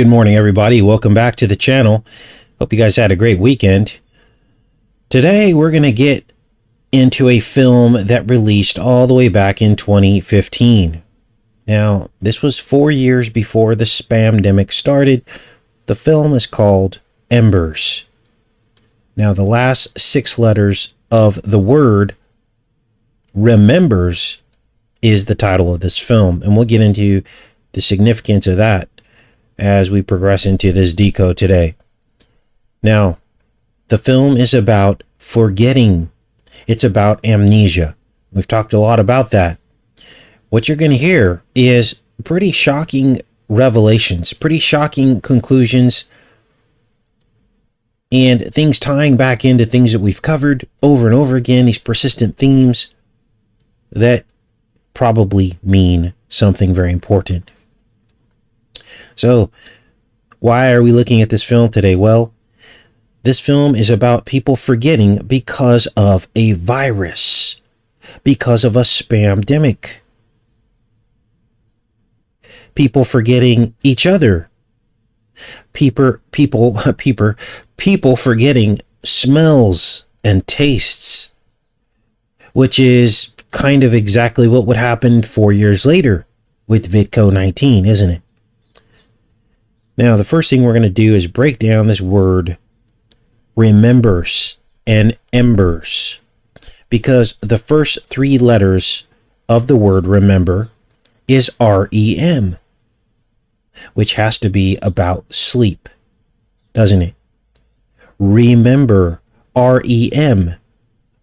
Good morning, everybody. Welcome back to the channel. Hope you guys had a great weekend. Today, we're going to get into a film that released all the way back in 2015. Now, this was 4 years before the spamdemic started. The film is called EMBERS. Now, the last 6 letters of the word remembers is the title of this film, and we'll get into the significance of that as we progress into this decode today. Now, the film is about forgetting. It's about amnesia. We've talked a lot about that. What you're going to hear is pretty shocking revelations, pretty shocking conclusions, and things tying back into things that we've covered over and over again, these persistent themes that probably mean something very important. So, why are we looking at this film today? Well, this film is about people forgetting because of a virus, because of a spamdemic. People forgetting each other. People forgetting smells and tastes, which is kind of exactly what would happen 4 years later with VidCo-19, isn't it? Now, the first thing we're going to do is break down this word remembers and embers, because the first 3 letters of the word remember is REM, which has to be about sleep, doesn't it? Remember, REM,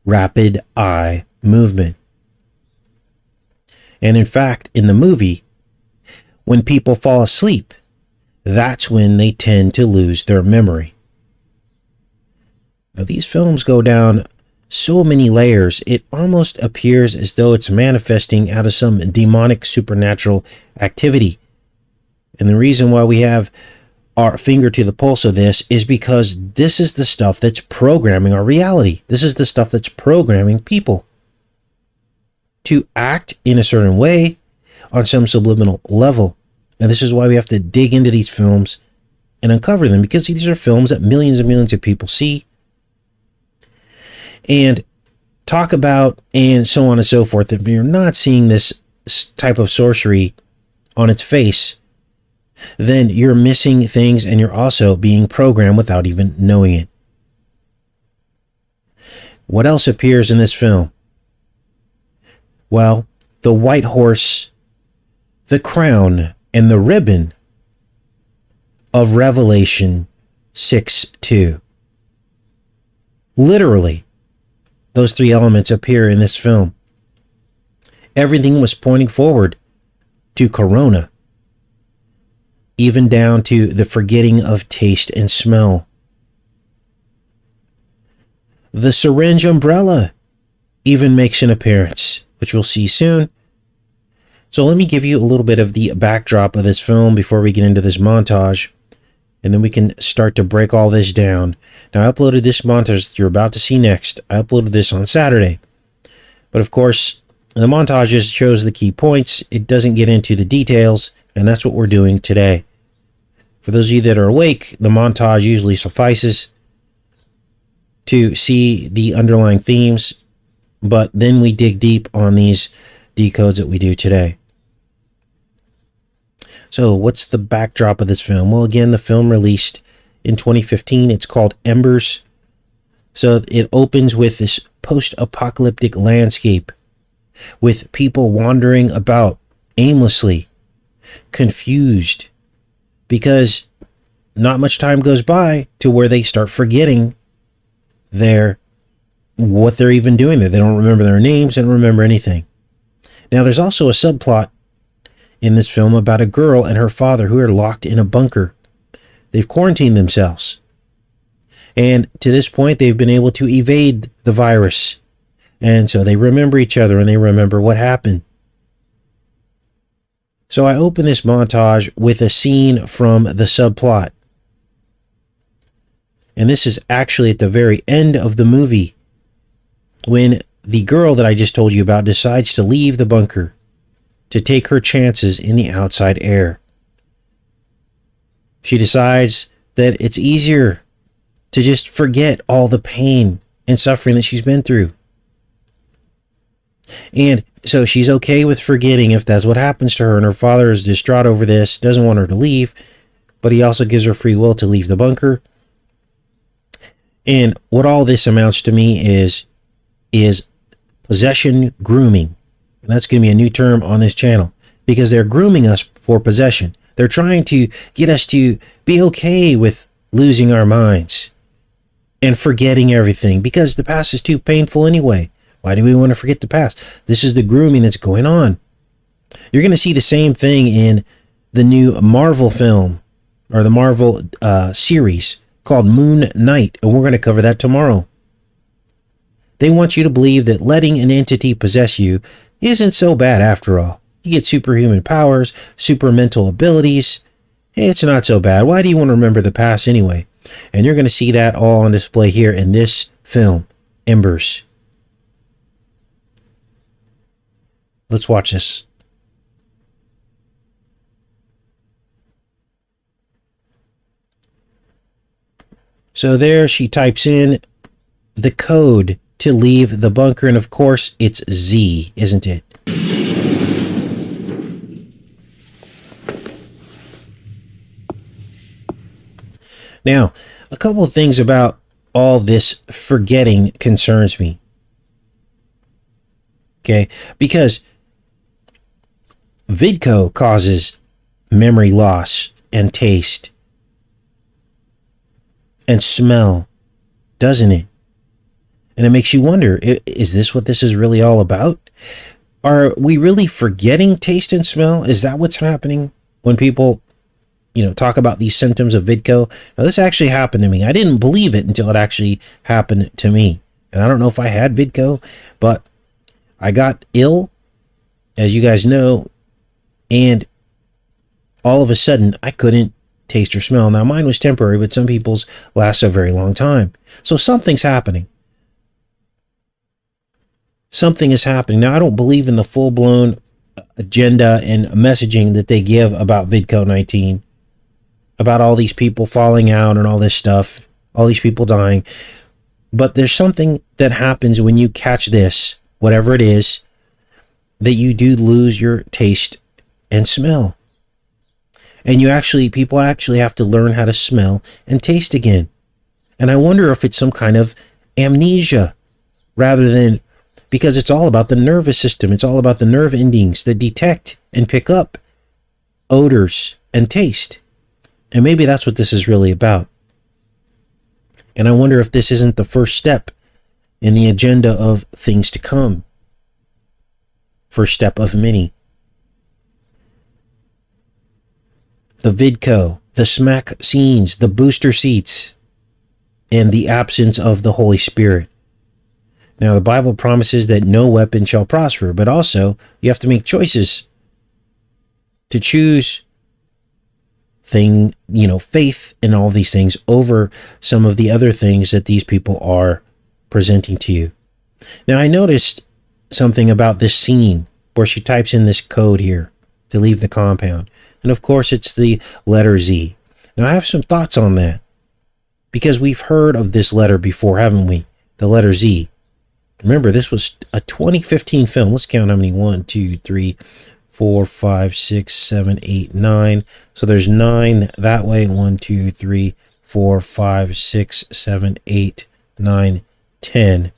rapid eye movement. And in fact, in the movie, when people fall asleep, that's when they tend to lose their memory. Now, these films go down so many layers, it almost appears as though it's manifesting out of some demonic supernatural activity. And the reason why we have our finger to the pulse of this is because this is the stuff that's programming our reality. This is the stuff that's programming people to act in a certain way on some subliminal level. And this is why we have to dig into these films and uncover them, because these are films that millions and millions of people see and talk about, and so on and so forth. If you're not seeing this type of sorcery on its face, then you're missing things, and you're also being programmed without even knowing it. What else appears in this film? Well, the white horse, the crown, and the ribbon of Revelation 6:2. Literally, those 3 elements appear in this film. Everything was pointing forward to Corona, even down to the forgetting of taste and smell. The syringe umbrella even makes an appearance, which we'll see soon. So let me give you a little bit of the backdrop of this film before we get into this montage, and then we can start to break all this down. Now, I uploaded this montage that you're about to see next. I uploaded this on Saturday. But of course, the montage just shows the key points. It doesn't get into the details, and that's what we're doing today. For those of you that are awake, the montage usually suffices to see the underlying themes, but then we dig deep on these decodes that we do today. So what's the backdrop of this film? Well, again, the film released in 2015. It's called EMBERS. So it opens with this post-apocalyptic landscape with people wandering about aimlessly, confused, because not much time goes by to where they start forgetting what they're even doing there. They don't remember their names, they don't remember anything. Now, there's also a subplot in this film about a girl and her father who are locked in a bunker. They've quarantined themselves. And to this point, they've been able to evade the virus. And so they remember each other and they remember what happened. So I open this montage with a scene from the subplot. And this is actually at the very end of the movie, when the girl that I just told you about decides to leave the bunker to take her chances in the outside air. She decides that it's easier to just forget all the pain and suffering that she's been through. And so she's okay with forgetting if that's what happens to her, and her father is distraught over this, doesn't want her to leave, but he also gives her free will to leave the bunker. And what all this amounts to me is possession grooming. And that's going to be a new term on this channel, because they're grooming us for possession. They're trying to get us to be okay with losing our minds and forgetting everything, because the past is too painful anyway. Why do we want to forget the past? This is the grooming that's going on. You're going to see the same thing in the new Marvel film, or the Marvel series called Moon Knight, and we're going to cover that tomorrow. They want you to believe that letting an entity possess you isn't so bad after all. You get superhuman powers, super mental abilities. It's not so bad. Why do you want to remember the past anyway? And you're going to see that all on display here in this film, Embers. Let's watch this. So there she types in the code to leave the bunker, and of course it's Z, isn't it? Now, a couple of things about all this forgetting concerns me. Okay, because Vidco causes memory loss and taste and smell, doesn't it? And it makes you wonder, is this what this is really all about? Are we really forgetting taste and smell? Is that what's happening when people, talk about these symptoms of Vidco? Now, this actually happened to me. I didn't believe it until it actually happened to me. And I don't know if I had Vidco, but I got ill, as you guys know, and all of a sudden I couldn't taste or smell. Now, mine was temporary, but some people's last a very long time. So something's happening. Something is happening. Now, I don't believe in the full-blown agenda and messaging that they give about VidCo-19, about all these people falling out and all this stuff, all these people dying. But there's something that happens when you catch this, whatever it is, that you do lose your taste and smell. And people actually have to learn how to smell and taste again. And I wonder if it's some kind of amnesia, rather than, because it's all about the nervous system. It's all about the nerve endings that detect and pick up odors and taste. And maybe that's what this is really about. And I wonder if this isn't the first step in the agenda of things to come. First step of many. The Vidco, the smack scenes, the booster seats, and the absence of the Holy Spirit. Now, the Bible promises that no weapon shall prosper, but also you have to make choices to choose faith and all these things over some of the other things that these people are presenting to you. Now, I noticed something about this scene where she types in this code here to leave the compound. And of course, it's the letter Z. Now, I have some thoughts on that, because we've heard of this letter before, haven't we? The letter Z. Remember, this was a 2015 film. Let's count how many. 1, 2, 3, 4, 5, 6, 7, 8, 9. So there's 9 that way. 1, 2, 3, 4, 5, 6, 7, 8, 9, 10.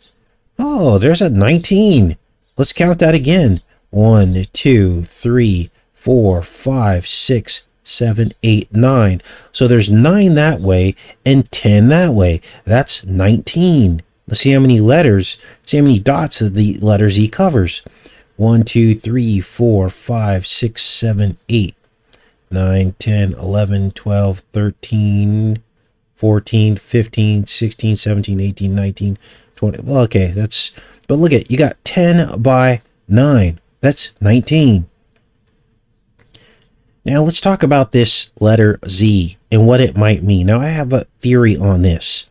Oh, there's a 19. Let's count that again. 1, 2, 3, 4, 5, 6, 7, 8, 9. So there's 9 that way and 10 that way. That's 19. Let's see how many letters, see how many dots that the letter Z covers. 1, 2, 3, 4, 5, 6, 7, 8, 9, 10, 11, 12, 13, 14, 15, 16, 17, 18, 19, 20. Well, okay, but look at, you got 10 by 9. That's 19. Now let's talk about this letter Z and what it might mean. Now, I have a theory on this.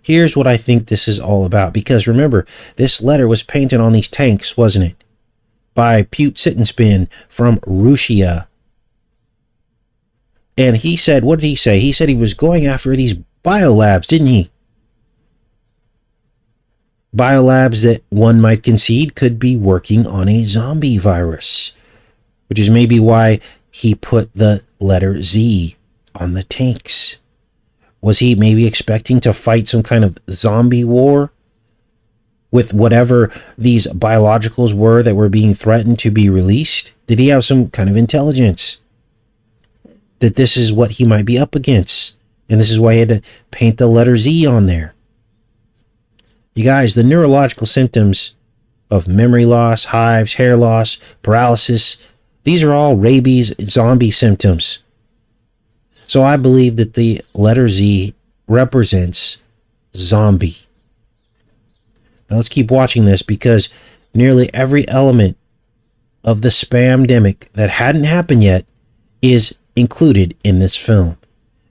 Here's what I think this is all about. Because remember, this letter was painted on these tanks, wasn't it? By Pute Sit and Spin from Russia. And he said, what did he say? He said he was going after these biolabs, didn't he? Biolabs that one might concede could be working on a zombie virus, which is maybe why he put the letter Z on the tanks. Was he maybe expecting to fight some kind of zombie war with whatever these biologicals were that were being threatened to be released? Did he have some kind of intelligence that this is what he might be up against? And this is why he had to paint the letter Z on there. You guys, the neurological symptoms of memory loss, hives, hair loss, paralysis, these are all rabies zombie symptoms. So I believe that the letter Z represents zombie. Now let's keep watching this, because nearly every element of the spamdemic that hadn't happened yet is included in this film.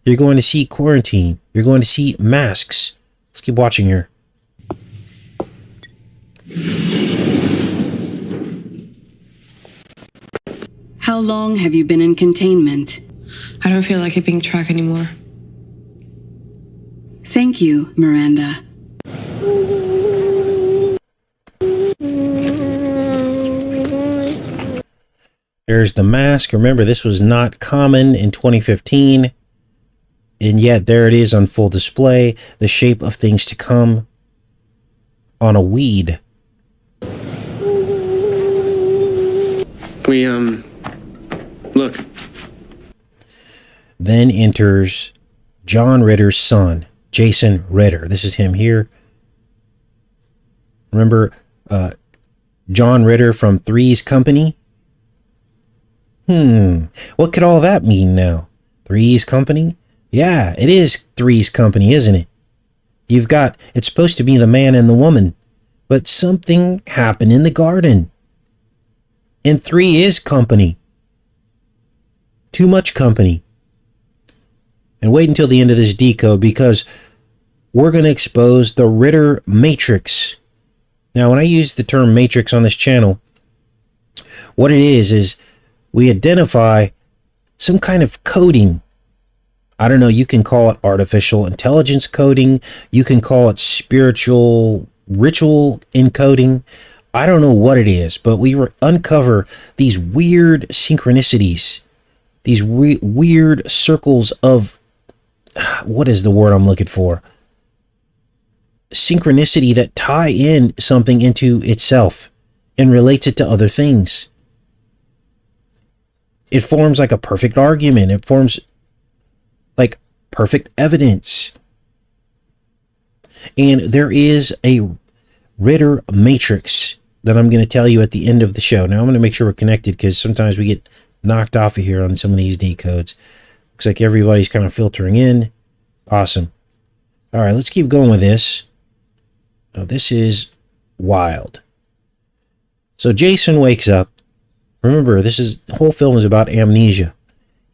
You're going to see quarantine. You're going to see masks. Let's keep watching here. How long have you been in containment? I don't feel like keeping track anymore. Thank you, Miranda. There's the mask. Remember, this was not common in 2015. And yet there it is on full display. The shape of things to come on a weed. Look. Then enters John Ritter's son, Jason Ritter. This is him here. Remember John Ritter from Three's Company? What could all that mean now? Three's Company? Yeah, it is Three's Company, isn't it? It's supposed to be the man and the woman, but something happened in the garden. And three is company. Too much company. And wait until the end of this decode, because we're going to expose the Ritter matrix. Now, when I use the term matrix on this channel, what it is we identify some kind of coding. I don't know, you can call it artificial intelligence coding. You can call it spiritual ritual encoding. I don't know what it is, but we uncover these weird synchronicities. These weird circles of, what is the word I'm looking for? Synchronicity that tie in something into itself and relates it to other things. It forms like a perfect argument. It forms like perfect evidence. And there is a Ritter matrix that I'm going to tell you at the end of the show. Now I'm going to make sure we're connected, because sometimes we get knocked off of here on some of these decodes. Looks like everybody's kind of filtering in. Awesome. All right, let's keep going with this. Now, this is wild. So Jason wakes up. Remember, the whole film is about amnesia.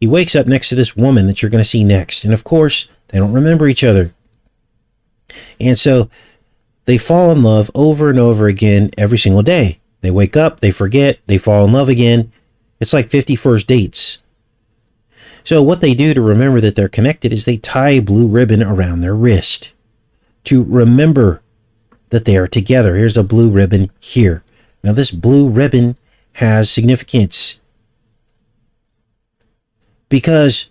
He wakes up next to this woman that you're going to see next. And of course, they don't remember each other. And so they fall in love over and over again every single day. They wake up, they forget, they fall in love again. It's like 50 first dates. So what they do to remember that they're connected is they tie a blue ribbon around their wrist to remember that they are together. Here's a blue ribbon here. Now this blue ribbon has significance, because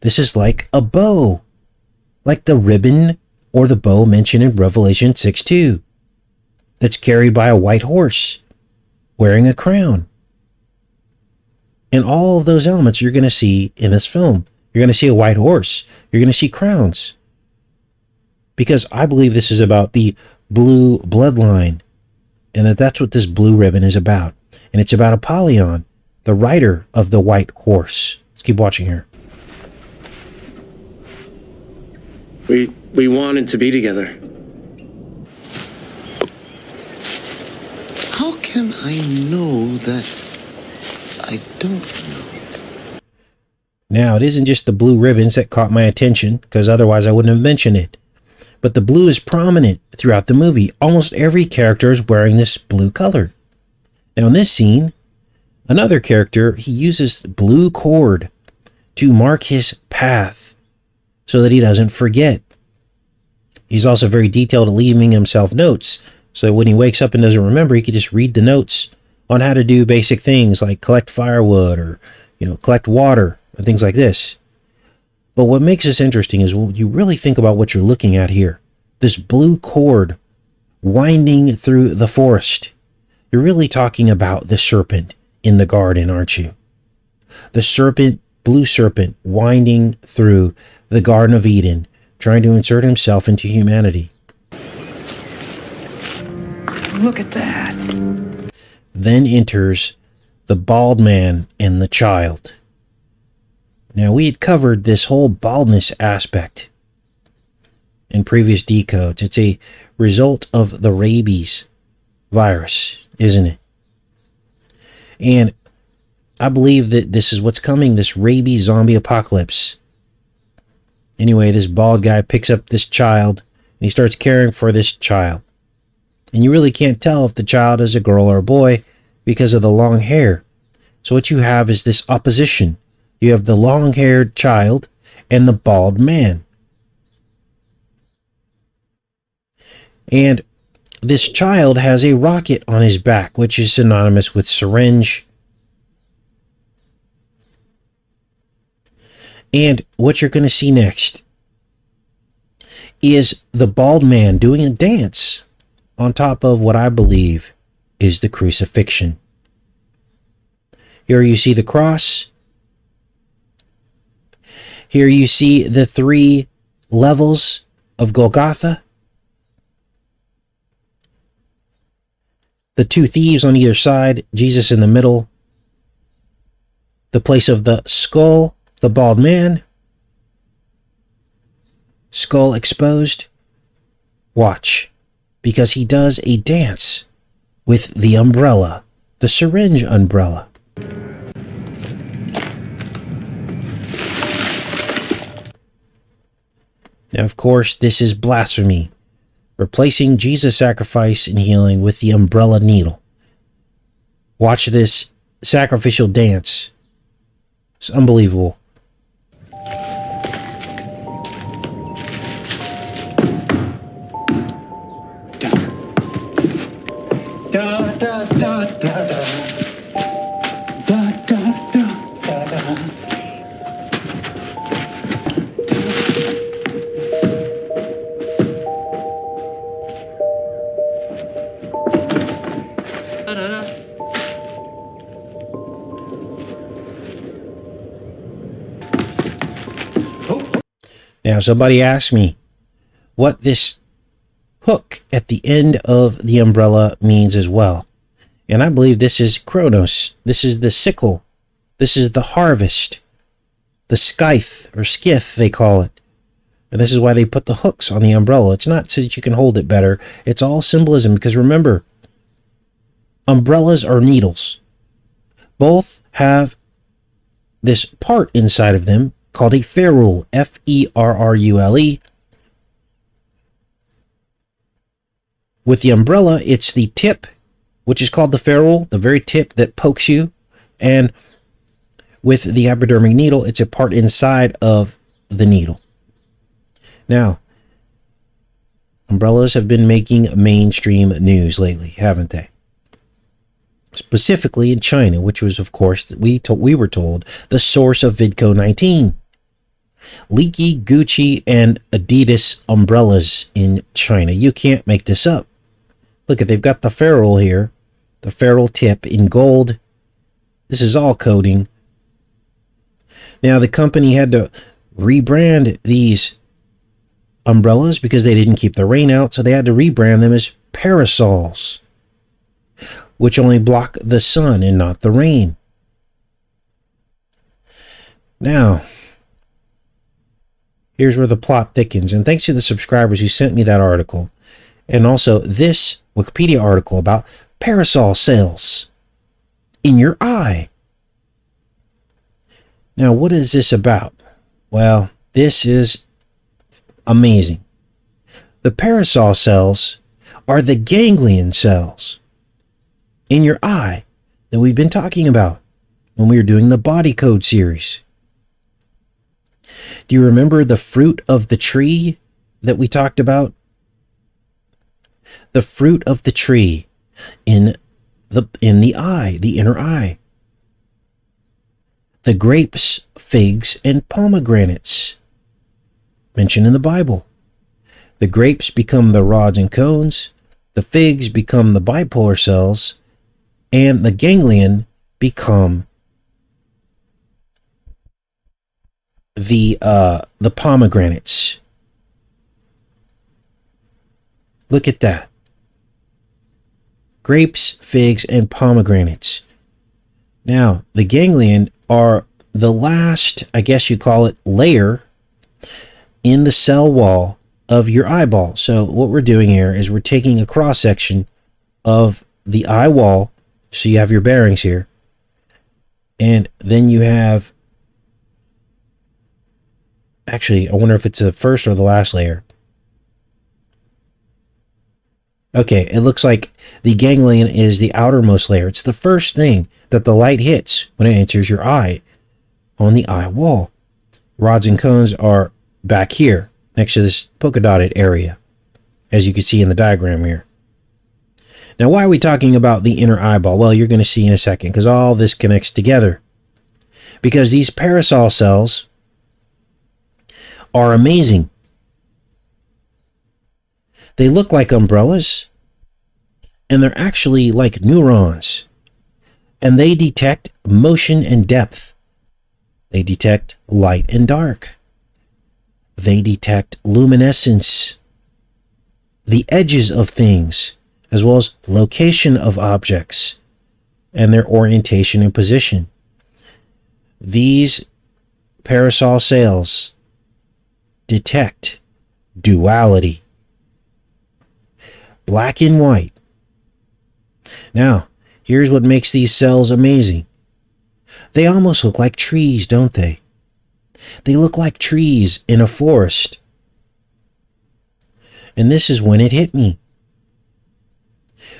this is like a bow, like the ribbon or the bow mentioned in Revelation 6:2, that's carried by a white horse wearing a crown. And all of those elements you're going to see in this film. You're going to see a white horse. You're going to see crowns. Because I believe this is about the blue bloodline, and that's what this blue ribbon is about. And it's about Apollyon, the rider of the white horse. Let's keep watching here. We wanted to be together. How can I know that I don't know? Now, it isn't just the blue ribbons that caught my attention, because otherwise I wouldn't have mentioned it. But the blue is prominent throughout the movie. Almost every character is wearing this blue color. Now, in this scene, another character, he uses blue cord to mark his path so that he doesn't forget. He's also very detailed at leaving himself notes, so when he wakes up and doesn't remember, he can just read the notes on how to do basic things like collect firewood or, collect water and things like this. But what makes this interesting is when you really think about what you're looking at here. This blue cord winding through the forest. You're really talking about the serpent in the garden, aren't you? The serpent, blue serpent, winding through the Garden of Eden, trying to insert himself into humanity. Look at that. Then enters the bald man and the child. Now, we had covered this whole baldness aspect in previous decodes. It's a result of the rabies virus, isn't it? And I believe that this is what's coming, this rabies zombie apocalypse. Anyway, this bald guy picks up this child and he starts caring for this child. And you really can't tell if the child is a girl or a boy because of the long hair. So what you have is this opposition. You have the long-haired child and the bald man. And this child has a rocket on his back, which is synonymous with syringe. And what you're going to see next is the bald man doing a dance on top of what I believe is the crucifixion. Here you see the cross. Here you see the 3 levels of Golgotha. The 2 thieves on either side, Jesus in the middle. The place of the skull, the bald man. Skull exposed. Watch, because he does a dance with the umbrella, the syringe umbrella. Now, of course, this is blasphemy. Replacing Jesus' sacrifice and healing with the umbrella needle. Watch this sacrificial dance. It's unbelievable. Da da da da da. Da da da da da. Now, somebody asked me what this hook at the end of the umbrella means as well. And I believe this is Chronos. This is the sickle. This is the harvest. The scythe, or skith, they call it. And this is why they put the hooks on the umbrella. It's not so that you can hold it better. It's all symbolism, because remember, umbrellas are needles. Both have this part inside of them called a ferrule, F-E-R-R-U-L-E. With the umbrella, it's the tip, which is called the ferrule, the very tip that pokes you. And with the hypodermic needle, it's a part inside of the needle. Now, umbrellas have been making mainstream news lately, haven't they? Specifically in China, which was, of course, we were told, the source of VidCo-19. Leaky Gucci and Adidas umbrellas in China. You can't make this up. Look at, they've got the ferrule here, the ferrule tip in gold. This is all coding. Now, the company had to rebrand these umbrellas because they didn't keep the rain out, so they had to rebrand them as parasols, which only block the sun and not the rain. Now, here's where the plot thickens, and thanks to the subscribers who sent me that article, and also this Wikipedia article about parasol cells in your eye. Now, what is this about? Well, this is amazing. The parasol cells are the ganglion cells in your eye that we've been talking about when we were doing the body code series. Do you remember the fruit of the tree that we talked about? The fruit of the tree in the eye, the inner eye. The grapes, figs, and pomegranates mentioned in the Bible. The grapes become the rods and cones, the figs become the bipolar cells, and the ganglion become the pomegranates. Look at that. Grapes, figs, and pomegranates. Now, the ganglion are the last, I guess you call it, layer in the cell wall of your eyeball. So what we're doing here is we're taking a cross section of the eye wall. So you have your bearings here. And then you have, actually, I wonder if it's the first or the last layer. Okay, it looks like the ganglion is the outermost layer. It's the first thing that the light hits when it enters your eye on the eye wall. Rods and cones are back here next to this polka dotted area, as you can see in the diagram here. Now, why are we talking about the inner eyeball? Well, you're going to see in a second, because all this connects together. Because these parasol cells are amazing. They look like umbrellas, and they're actually like neurons. And they detect motion and depth. They detect light and dark. They detect luminescence, the edges of things, as well as location of objects, and their orientation and position. These parasol cells detect duality. Black and white. Now, here's what makes these cells amazing. They almost look like trees, don't they? They look like trees in a forest. And this is when it hit me.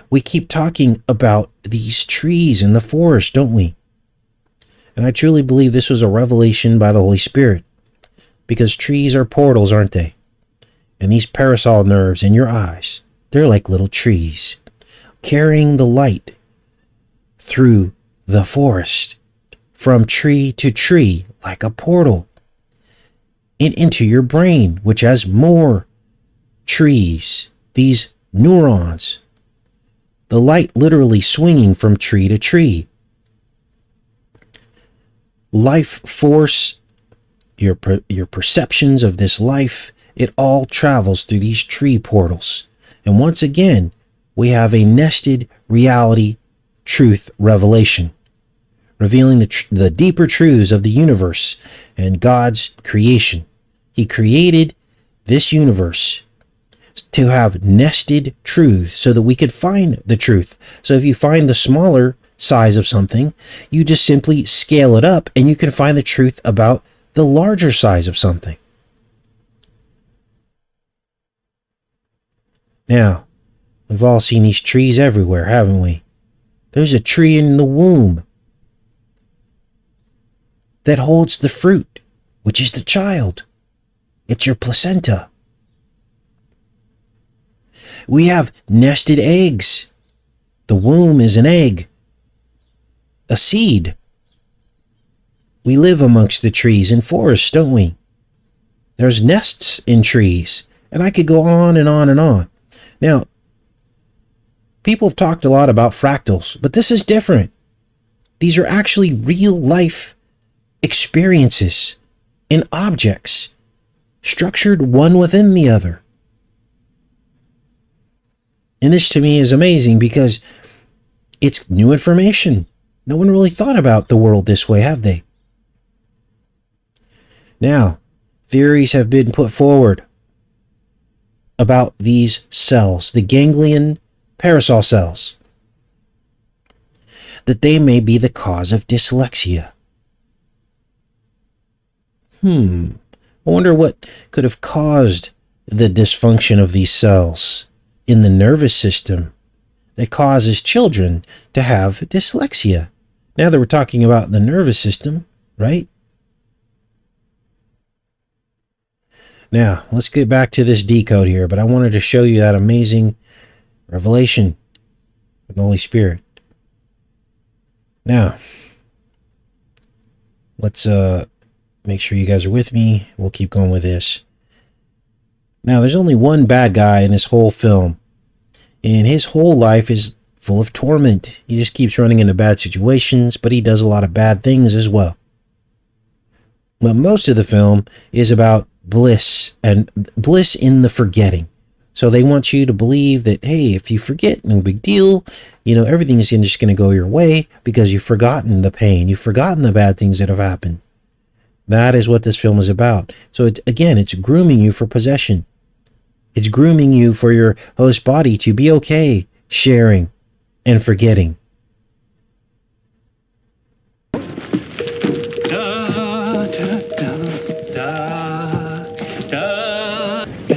We keep talking about these trees in the forest, don't we? And I truly believe this was a revelation by the Holy Spirit. Because trees are portals, aren't they? And these parasol nerves in your eyes, they're like little trees, carrying the light through the forest, from tree to tree, like a portal, and into your brain, which has more trees, these neurons. The light literally swinging from tree to tree. Life force, your perceptions of this life, it all travels through these tree portals. And once again, we have a nested reality truth revelation, revealing the deeper truths of the universe and God's creation. He created this universe to have nested truths so that we could find the truth. So if you find the smaller size of something, you just simply scale it up and you can find the truth about the larger size of something. Now, we've all seen these trees everywhere, haven't we? There's a tree in the womb that holds the fruit, which is the child. It's your placenta. We have nested eggs. The womb is an egg, a seed. We live amongst the trees and forests, don't we? There's nests in trees, and I could go on and on and on. Now, people have talked a lot about fractals, but this is different. These are actually real life experiences in objects, structured one within the other. And this to me is amazing because it's new information. No one really thought about the world this way, have they? Now, theories have been put forward about these cells, the ganglion parasol cells, that they may be the cause of dyslexia. I wonder what could have caused the dysfunction of these cells in the nervous system that causes children to have dyslexia. Now that we're talking about the nervous system, right? Now, let's get back to this decode here, but I wanted to show you that amazing revelation from the Holy Spirit. Now, let's make sure you guys are with me. We'll keep going with this. Now, there's only one bad guy in this whole film, and his whole life is full of torment. He just keeps running into bad situations, but he does a lot of bad things as well. But most of the film is about bliss, and bliss in the forgetting. So they want you to believe that, hey, if you forget, no big deal. You know, everything is just going to go your way because you've forgotten the pain. You've forgotten the bad things that have happened. That is what this film is about. So it's grooming you for possession. It's grooming you for your host body to be okay sharing and forgetting.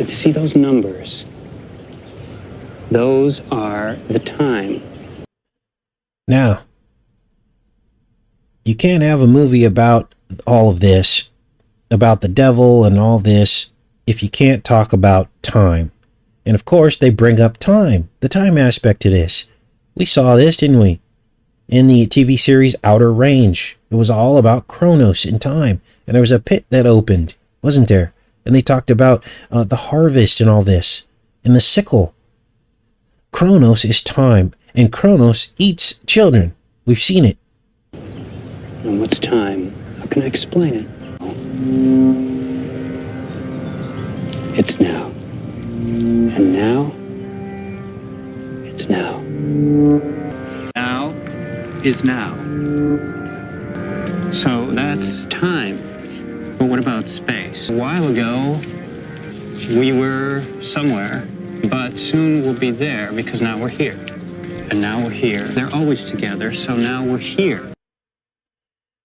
See those numbers? Those are the time. Now, you can't have a movie about all of this, about the devil and all this, if you can't talk about time. And of course, they bring up time, the time aspect to this. We saw this, didn't we? In the TV series Outer Range. It was all about Chronos and time. And there was a pit that opened, wasn't there? And they talked about the harvest and all this, and the sickle. Chronos is time, and Chronos eats children. We've seen it. And what's time? How can I explain it? It's now. And now, it's now. Now is now. So that's time. But what about space? A while ago, we were somewhere, but soon we'll be there because now we're here. And now we're here. They're always together, so now we're here.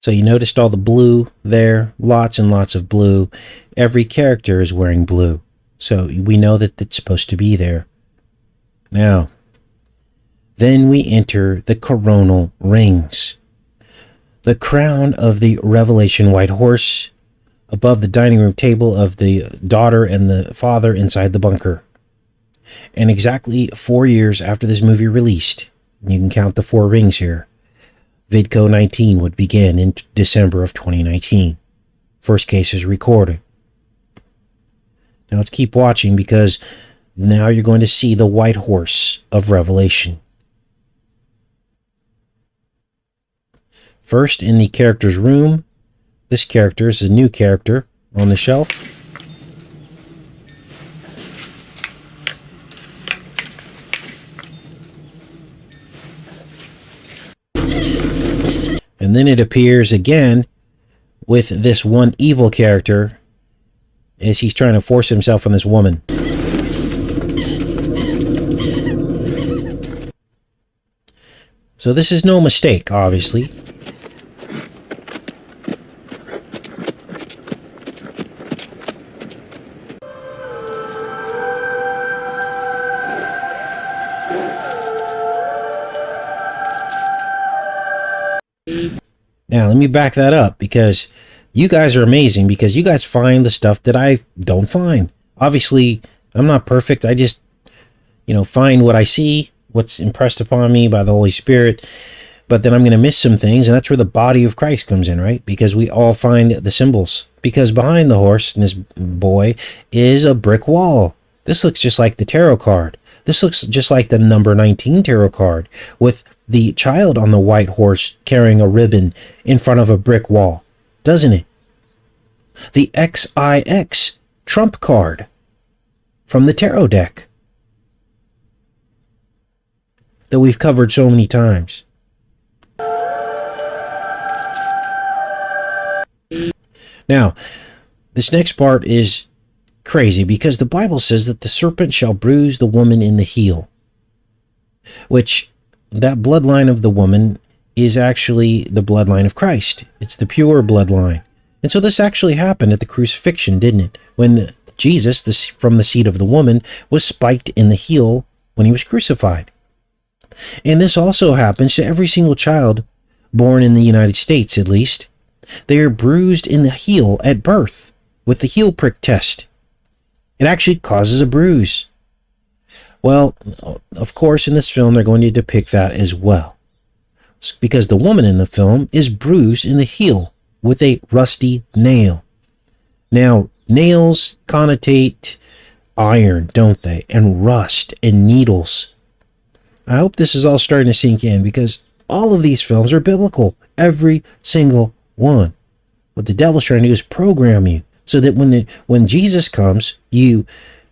So you noticed all the blue there, lots and lots of blue. Every character is wearing blue. So we know that it's supposed to be there. Now, then we enter the coronal rings. The crown of the Revelation White Horse above the dining room table of the daughter and the father inside the bunker. And exactly 4 years after this movie released, you can count the 4 rings here, Vidco 19 would begin in December of 2019. First case is recorded. Now let's keep watching because now you're going to see the white horse of Revelation. First, in the character's room, this character is a new character on the shelf. And then it appears again with this one evil character as he's trying to force himself on this woman. So this is no mistake, obviously. Now, let me back that up because you guys are amazing because you guys find the stuff that I don't find. Obviously, I'm not perfect. I just, find what I see, what's impressed upon me by the Holy Spirit. But then I'm going to miss some things, and that's where the body of Christ comes in, right? Because we all find the symbols. Because behind the horse and this boy is a brick wall. This looks just like the tarot card. This looks just like the number 19 tarot card with the child on the white horse carrying a ribbon in front of a brick wall, doesn't it? The XIX trump card from the tarot deck that we've covered so many times. Now, this next part is crazy because the Bible says that the serpent shall bruise the woman in the heel, which that bloodline of the woman is actually the bloodline of Christ. It's the pure bloodline. And so this actually happened at the crucifixion, didn't it? When Jesus, from the seed of the woman, was spiked in the heel when he was crucified. And this also happens to every single child born in the United States, at least. They are bruised in the heel at birth with the heel prick test. It actually causes a bruise. Well, of course, in this film, they're going to depict that as well. It's because the woman in the film is bruised in the heel with a rusty nail. Now, nails connotate iron, don't they? And rust and needles. I hope this is all starting to sink in, because all of these films are biblical. Every single one. What the devil's trying to do is program you so that when Jesus comes, you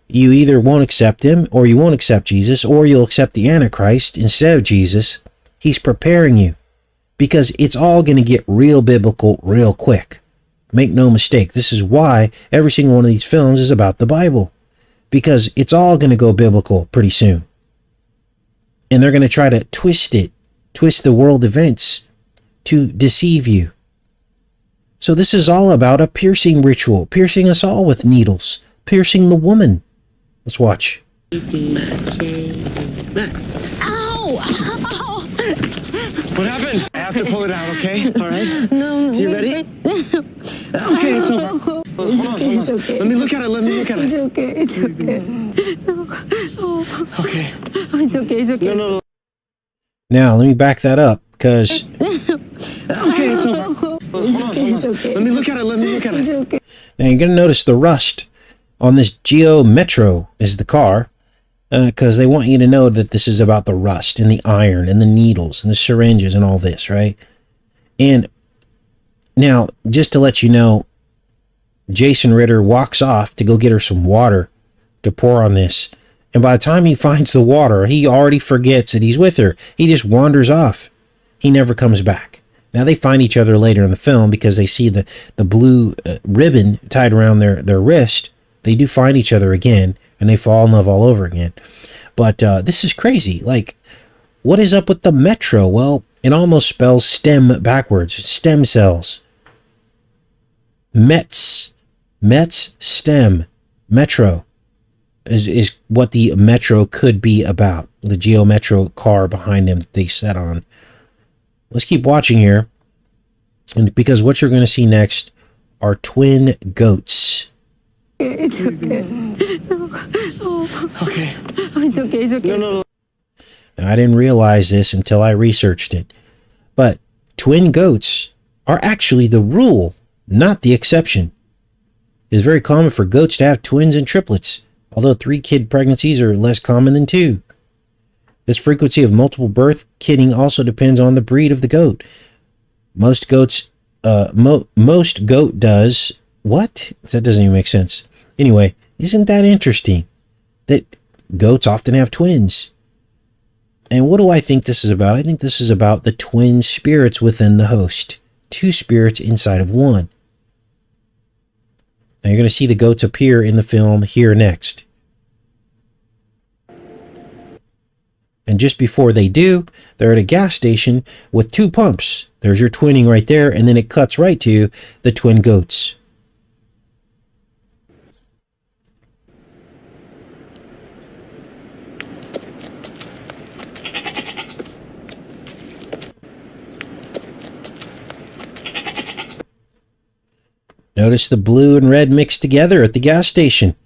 either won't accept him, or you won't accept Jesus, or you'll accept the Antichrist instead of Jesus. He's preparing you, because it's all going to get real biblical real quick. Make no mistake. This is why every single one of these films is about the Bible, because it's all going to go biblical pretty soon. And they're going to try to twist the world events to deceive you. So this is all about a piercing ritual, piercing us all with needles, piercing the woman. Let's watch. Max. Ow! Ow! What happened? I have to pull it out, okay? All right? No. You ready? Okay, it's over. Hold on. It's okay. Let me look at it. It's okay. Okay. It's okay. No. Now, let me back that up, because Okay, it's over. Hold on. Let me look at it. now you're going to notice the rust on this Geo Metro is the car, because they want you to know that this is about the rust and the iron and the needles and the syringes and all this, right? And now, just to let you know, Jason Ritter walks off to go get her some water to pour on this. And by the time he finds the water, he already forgets that he's with her. He just wanders off. He never comes back. Now, they find each other later in the film because they see the blue ribbon tied around their wrist. They do find each other again, and they fall in love all over again. But this is crazy. Like, what is up with the Metro? Well, it almost spells stem backwards. Stem cells. Mets, stem, Metro is what the Metro could be about. The Geo Metro car behind them that they set on. Let's keep watching here, and because what you're going to see next are twin goats. It's okay. Okay. It's okay. No. Now, I didn't realize this until I researched it, but twin goats are actually the rule, not the exception. It's very common for goats to have twins and triplets, although 3-kid pregnancies are less common than 2. This frequency of multiple birth kidding also depends on the breed of the goat. Most goat does what? That doesn't even make sense. Anyway, isn't that interesting that goats often have twins? And what do I think this is about? I think this is about the twin spirits within the host. 2 spirits inside of one. Now you're going to see the goats appear in the film here next. And just before they do, they're at a gas station with 2 pumps. There's your twinning right there, and then it cuts right to the twin goats. Notice the blue and red mixed together at the gas station.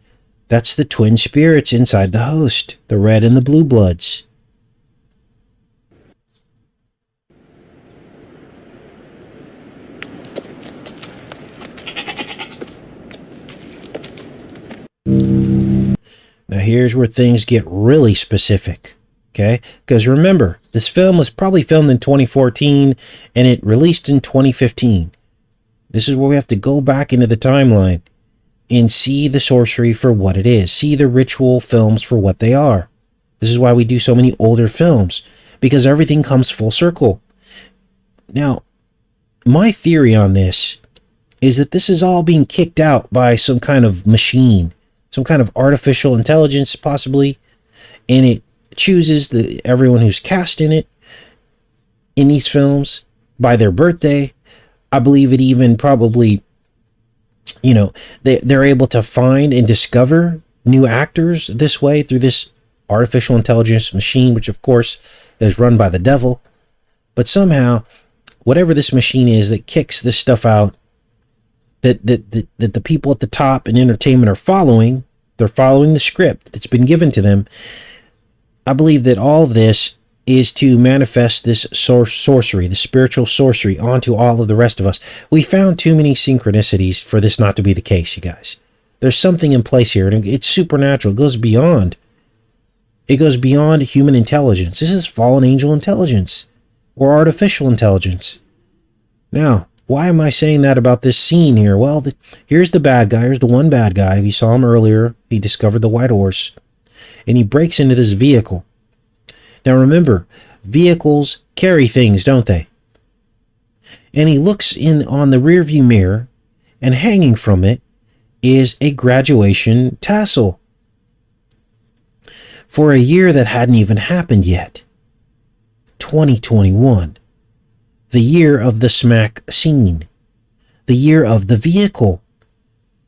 That's the twin spirits inside the host, the red and the blue bloods. Now here's where things get really specific, okay? Because remember, this film was probably filmed in 2014 and it released in 2015. This is where we have to go back into the timeline and see the sorcery for what it is. See the ritual films for what they are. This is why we do so many older films, because everything comes full circle. Now, my theory on this is that this is all being kicked out by some kind of machine, some kind of artificial intelligence possibly, and it chooses everyone who's cast in it, in these films, by their birthday. I believe it even probably, they're able to find and discover new actors this way through this artificial intelligence machine, which of course is run by the devil. But somehow, whatever this machine is that kicks this stuff out, that the people at the top in entertainment are following, They're following the script that's been given to them. I believe that all of this is to manifest this sorcery, the spiritual sorcery, onto all of the rest of us. We found too many synchronicities for this not to be the case, you guys. There's something in place here, and it's supernatural. It goes beyond. It goes beyond human intelligence. This is fallen angel intelligence or artificial intelligence. Now, why am I saying that about this scene here? Well, here's the bad guy. Here's the one bad guy. You saw him earlier. He discovered the white horse, and he breaks into this vehicle. Now, remember, vehicles carry things, don't they? And he looks in on the rearview mirror, and hanging from it is a graduation tassel for a year that hadn't even happened yet. 2021. The year of the smack scene. The year of the vehicle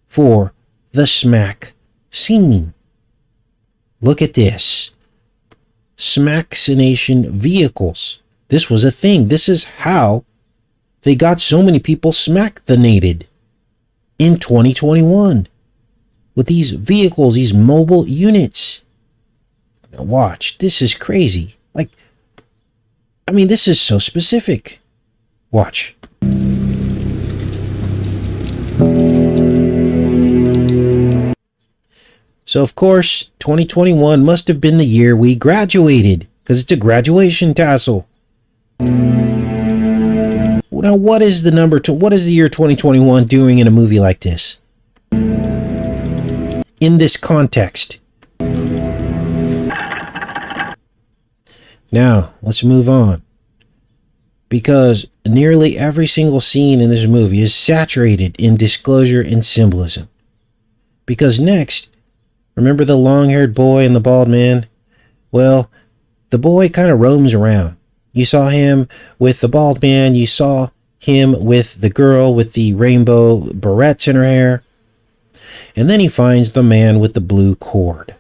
for the smack scene. Look at this. Smaccination vehicles. This was a thing. This is how they got so many people smackinated in 2021 with these vehicles, these mobile units. Now watch. This is crazy. Like, I mean, this is so specific. Watch. So, of course, 2021 must have been the year we graduated, because it's a graduation tassel. Now, what is the number? What is the year 2021 doing in a movie like this? In this context. Now, let's move on. Because nearly every single scene in this movie is saturated in disclosure and symbolism. Because next, remember the long-haired boy and the bald man? Well, the boy kind of roams around. You saw him with the bald man. You saw him with the girl with the rainbow barrettes in her hair. And then he finds the man with the blue cord.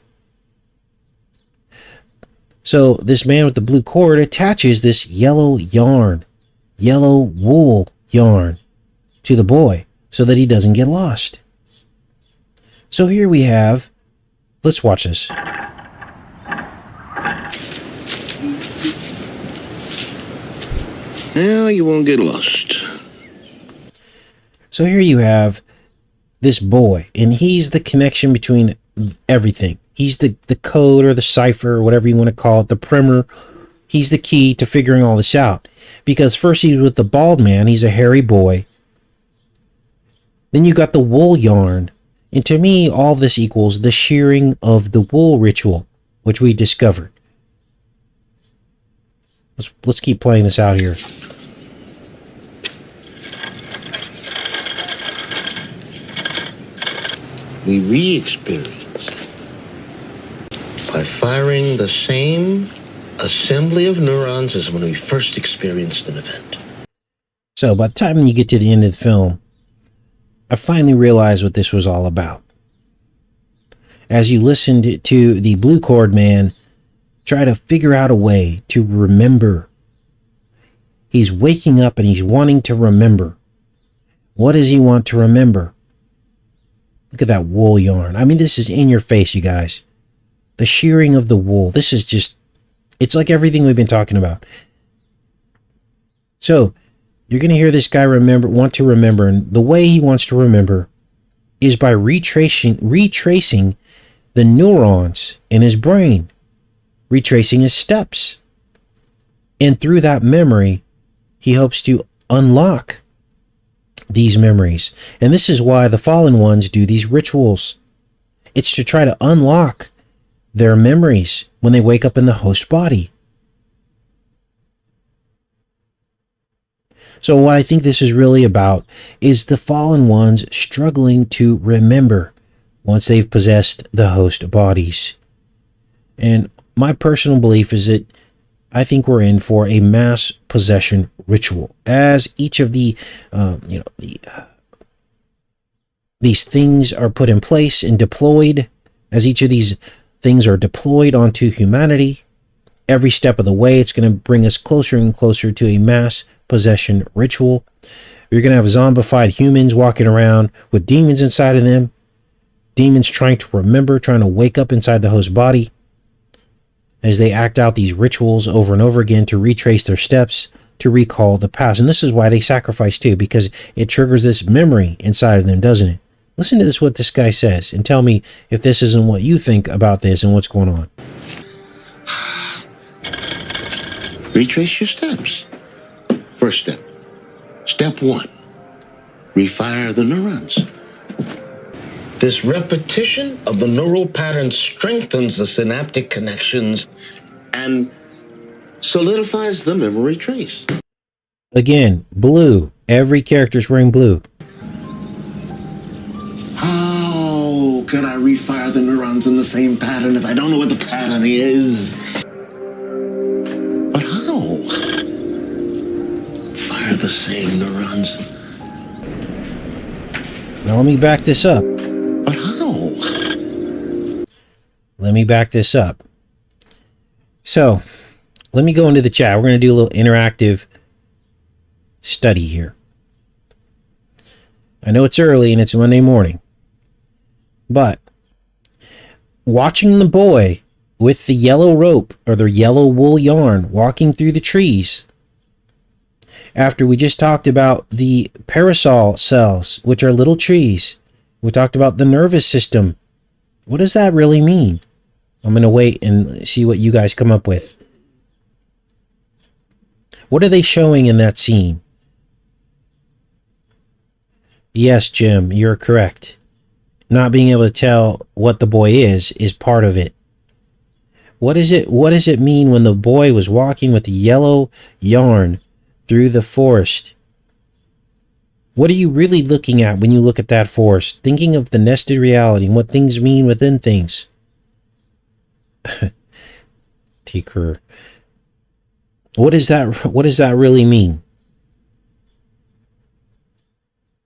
So this man with the blue cord attaches this yellow yarn, yellow wool yarn to the boy so that he doesn't get lost. So here we have, let's watch this. Now you won't get lost. So here you have this boy, and he's the connection between everything. He's the code or the cipher or whatever you want to call it, the primer. He's the key to figuring all this out. Because first he's with the bald man, he's a hairy boy. Then you got the wool yarn. And to me, all of this equals the shearing of the wool ritual, which we discovered. Let's keep playing this out here. We re-experience by firing the same assembly of neurons as when we first experienced an event. So by the time you get to the end of the film, I finally realized what this was all about. As you listened to the blue cord man try to figure out a way to remember. He's waking up and he's wanting to remember. What does he want to remember? Look at that wool yarn. I mean, this is in your face, you guys. The shearing of the wool. This is just, it's like everything we've been talking about. So, you're going to hear this guy want to remember, and the way he wants to remember is by retracing the neurons in his brain, retracing his steps. And through that memory, he hopes to unlock these memories. And this is why the fallen ones do these rituals. It's to try to unlock their memories when they wake up in the host body. So what I think this is really about is the fallen ones struggling to remember once they've possessed the host bodies. And my personal belief is that I think we're in for a mass possession ritual, as each of these things are put in place and deployed. As each of these things are deployed onto humanity, every step of the way, it's going to bring us closer and closer to a mass possession ritual. You're going to have zombified humans walking around with demons inside of them. demons trying to remember, trying to wake up inside the host body as they act out these rituals over and over again to retrace their steps, to recall the past. And this is why they sacrifice too, because it triggers this memory inside of them, doesn't it? Listen to this, what this guy says, and tell me if this isn't what you think about this and what's going on. Retrace your steps. First step. Step 1. Refire the neurons. This repetition of the neural pattern strengthens the synaptic connections and solidifies the memory trace. Again, blue. Every character's wearing blue. How could I refire the neurons in the same pattern if I don't know what the pattern is? But how? Fire the same neurons. Now let me back this up. But how? Let me back this up. So, let me go into the chat. We're going to do a little interactive study here. I know it's early and it's Monday morning, but watching the boy with the yellow rope or the yellow wool yarn walking through the trees, after we just talked about the parasol cells, which are little trees, we talked about the nervous system. What does that really mean? I'm going to wait and see what you guys come up with. What are they showing in that scene? Yes, Jim, you're correct. Not being able to tell what the boy is part of it. What does it mean when the boy was walking with the yellow yarn through the forest? What are you really looking at when you look at that forest? Thinking of the nested reality and what things mean within things. T-Kerr. What does that really mean?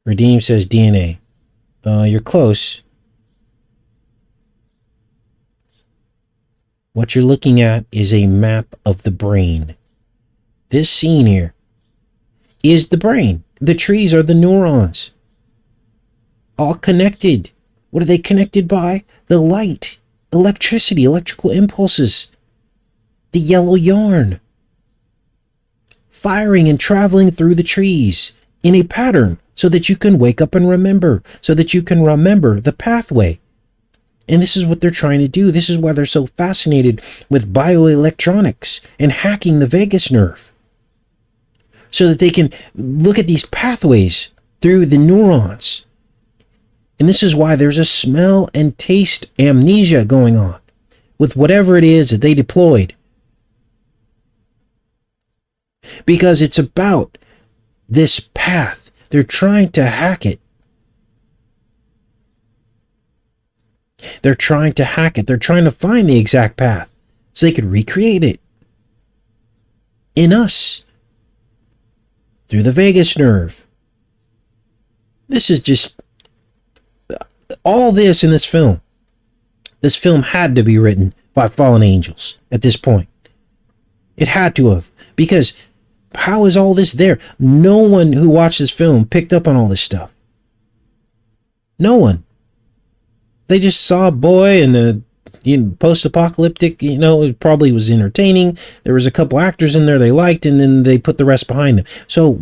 Redeem says DNA. You're close. What you're looking at is a map of the brain. This scene here is the brain. The trees are the neurons. All connected. What are they connected by? The light, electricity, electrical impulses, the yellow yarn, firing and traveling through the trees in a pattern so that you can wake up and remember, so that you can remember the pathway. And this is what they're trying to do. This is why they're so fascinated with bioelectronics and hacking the vagus nerve, so that they can look at these pathways through the neurons. And this is why there's a smell and taste amnesia going on with whatever it is that they deployed. Because it's about this path. They're trying to hack it. They're trying to hack it. They're trying to find the exact path so they could recreate it in us through the vagus nerve. This is just all this in this film. This film had to be written by fallen angels at this point. It had to have, because how is all this there? No one who watched this film picked up on all this stuff. No one. They just saw a boy and a post-apocalyptic, it probably was entertaining. There was a couple actors in there they liked, and then they put the rest behind them. So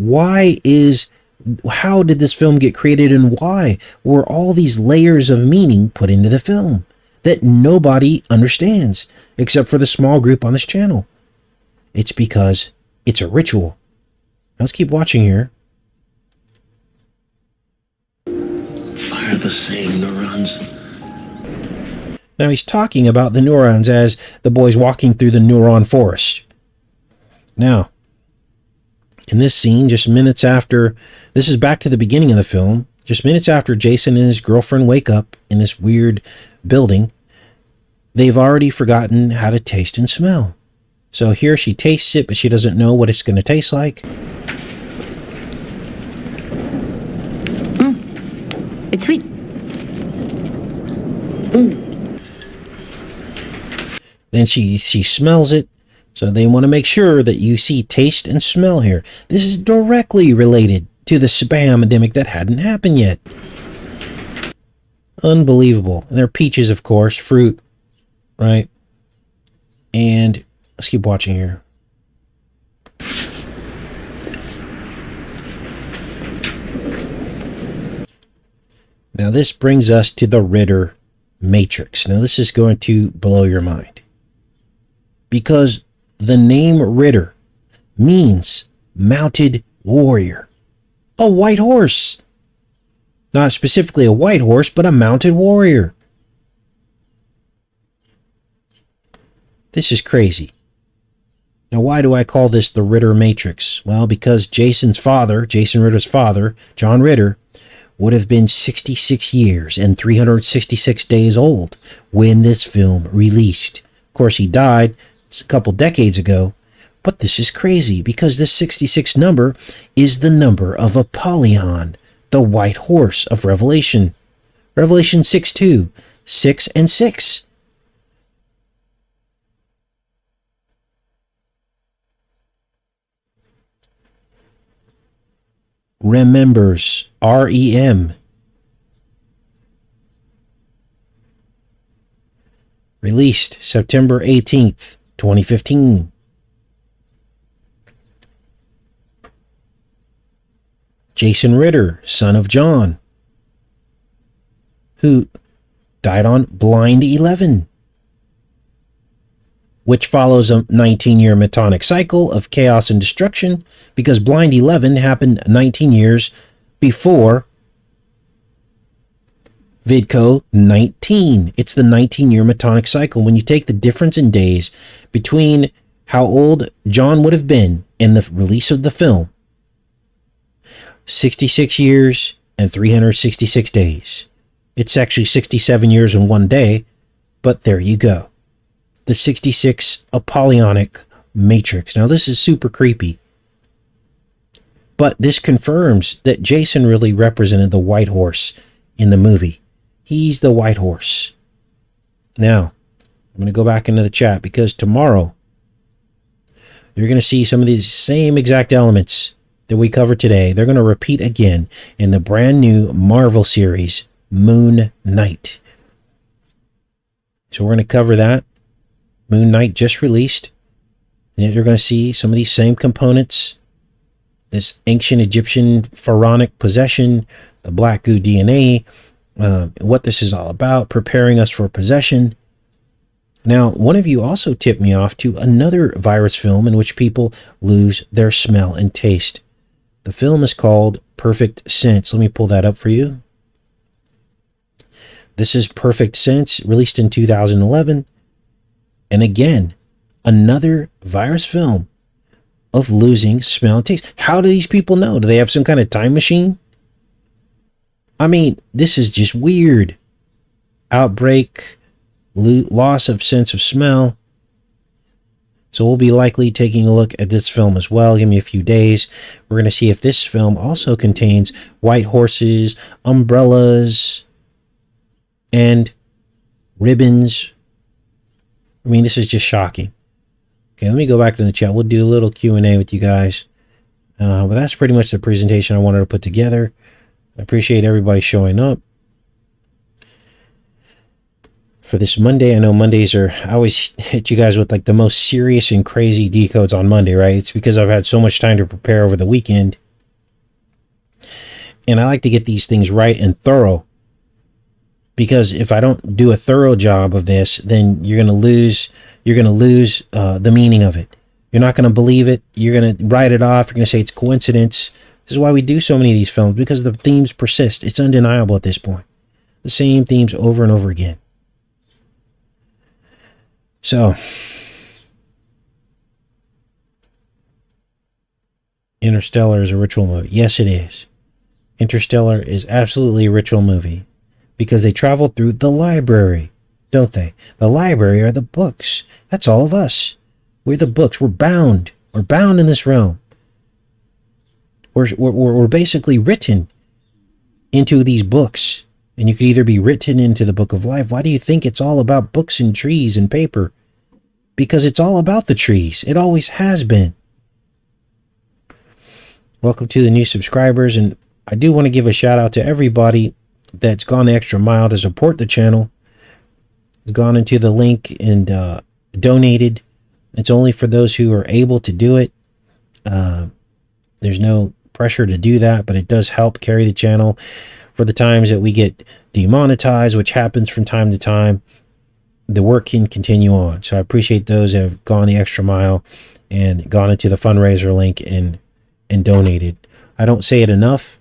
how did this film get created, and why were all these layers of meaning put into the film that nobody understands except for the small group on this channel? It's because it's a ritual. Now let's keep watching here. Fire the same neurons. Now he's talking about the neurons as the boy's walking through the neuron forest. Now, in this scene, just minutes after, this is back to the beginning of the film, just minutes after Jason and his girlfriend wake up in this weird building, they've already forgotten how to taste and smell. So here she tastes it, but she doesn't know what it's going to taste like. It's sweet. Then she smells it. So they want to make sure that you see taste and smell here. This is directly related to the spam epidemic that hadn't happened yet. Unbelievable. And they're peaches, of course, fruit, right? And let's keep watching here. Now this brings us to the Ritter Matrix. Now this is going to blow your mind. Because the name Ritter means mounted warrior. A white horse. Not specifically a white horse, but a mounted warrior. This is crazy. Now, why do I call this the Ritter Matrix? Well, because Jason Ritter's father, John Ritter, would have been 66 years and 366 days old when this film released. Of course, he died a couple decades ago, but this is crazy because this 66 number is the number of Apollyon, the white horse of Revelation. Revelation 6:2, 6 and 6. Remembers, REM. Released September 18th, 2015. Jason Ritter, son of John, who died on Blind 11, which follows a 19-year Metonic cycle of chaos and destruction, because Blind 11 happened 19 years before Vidco 19. It's the 19-year Metonic cycle. When you take the difference in days between how old John would have been in the release of the film, 66 years and 366 days. It's actually 67 years and 1 day, but there you go. The 66 Apollonic Matrix. Now this is super creepy, but this confirms that Jason really represented the white horse in the movie. He's the white horse. Now, I'm going to go back into the chat because tomorrow you're going to see some of these same exact elements that we covered today. They're going to repeat again in the brand new Marvel series, Moon Knight. So we're going to cover that. Moon Knight just released. And you're going to see some of these same components. This ancient Egyptian pharaonic possession, the black goo DNA, what this is all about, preparing us for possession. Now, one of you also tipped me off to another virus film in which people lose their smell and taste. The film is called Perfect Sense. Let me pull that up for you. This is Perfect Sense, released in 2011. And again, another virus film of losing smell and taste. How do these people know? Do they have some kind of time machine? I mean, this is just weird. Outbreak, loss of sense of smell. So we'll be likely taking a look at this film as well. Give me a few days. We're going to see if this film also contains white horses, umbrellas, and ribbons. I mean, this is just shocking. Okay, let me go back to the chat. We'll do a little Q&A with you guys. But that's pretty much the presentation I wanted to put together. I appreciate everybody showing up for this Monday. I know Mondays are, I always hit you guys with like the most serious and crazy decodes on Monday, right? It's because I've had so much time to prepare over the weekend. And I like to get these things right and thorough. Because if I don't do a thorough job of this, then you're going to lose the meaning of it. You're not going to believe it. You're going to write it off. You're going to say it's coincidence. This is why we do so many of these films, because the themes persist. It's undeniable at this point. The same themes over and over again. So, Interstellar is a ritual movie. Yes, it is. Interstellar is absolutely a ritual movie because they travel through the library, don't they? The library are the books. That's all of us. We're the books. We're bound. We're bound in this realm. We're basically written into these books. And you could either be written into the book of life. Why do you think it's all about books and trees and paper? Because it's all about the trees. It always has been. Welcome to the new subscribers. And I do want to give a shout out to everybody that's gone the extra mile to support the channel, gone into the link and donated. It's only for those who are able to do it. There's no pressure to do that, but it does help carry the channel for the times that we get demonetized, which happens from time to time. The work can continue on. So I appreciate those that have gone the extra mile and gone into the fundraiser link and donated. I don't say it enough.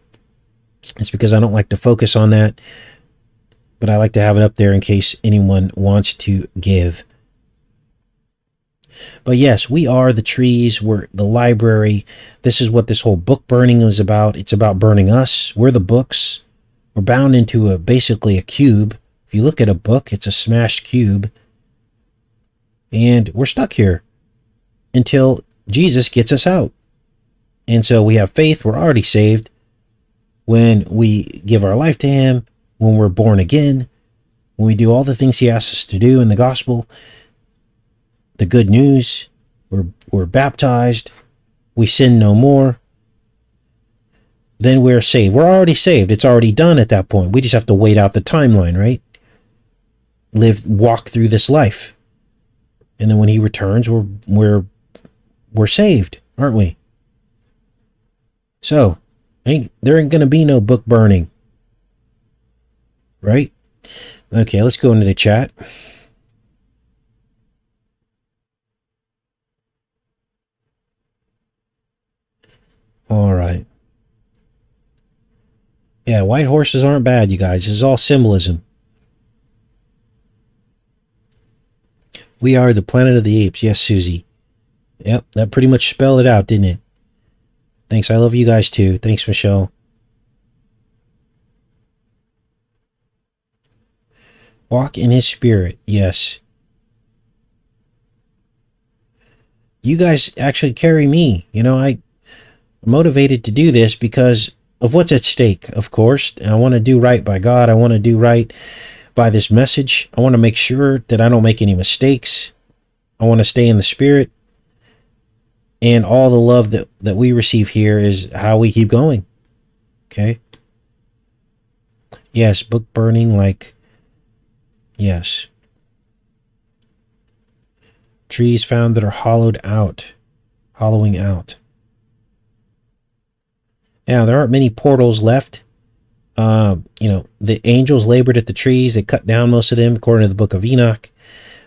It's because I don't like to focus on that, but I like to have it up there in case anyone wants to give. But yes, we are the trees. We're the library. This is what this whole book burning is about. It's about burning us. We're the books. We're bound into basically a cube. If you look at a book, it's a smashed cube. And we're stuck here until Jesus gets us out. And so we have faith. We're already saved. When we give our life to him, when we're born again, when we do all the things he asks us to do in the gospel, the good news, we're baptized, we sin no more, then we're saved. We're already saved. It's already done at that point. We just have to wait out the timeline, right? Walk through this life. And then when he returns, we're saved, aren't we? So, there ain't going to be no book burning. Right? Okay, let's go into the chat. All right. Yeah, white horses aren't bad, you guys. This is all symbolism. We are the planet of the apes. Yes, Susie. Yep, that pretty much spelled it out, didn't it? Thanks. I love you guys too. Thanks, Michelle. Walk in his spirit. Yes. You guys actually carry me. You know, I'm motivated to do this because of what's at stake, of course. And I want to do right by God. I want to do right by this message. I want to make sure that I don't make any mistakes. I want to stay in the spirit. And all the love that we receive here is how we keep going. Okay? Yes, book burning, like, yes. Trees found that are hollowing out. Now, there aren't many portals left. The angels labored at the trees. They cut down most of them, according to the book of Enoch.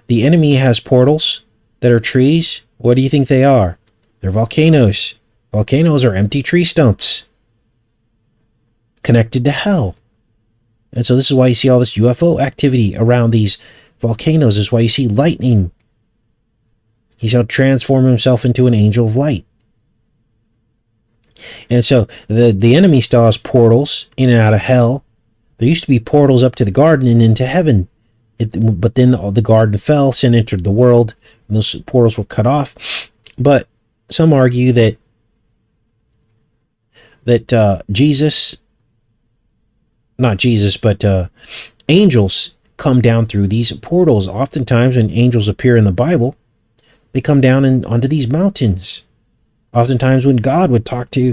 The enemy has portals that are trees. What do you think they are? They're volcanoes. Volcanoes are empty tree stumps connected to hell. And so this is why you see all this UFO activity around these volcanoes. This is why you see lightning. He shall transform himself into an angel of light. And so the enemy still has portals in and out of hell. There used to be portals up to the garden and into heaven. But then the garden fell, sin entered the world, and those portals were cut off. But some argue that angels come down through these portals. Oftentimes when angels appear in the Bible, they come down onto these mountains. Oftentimes when God would talk to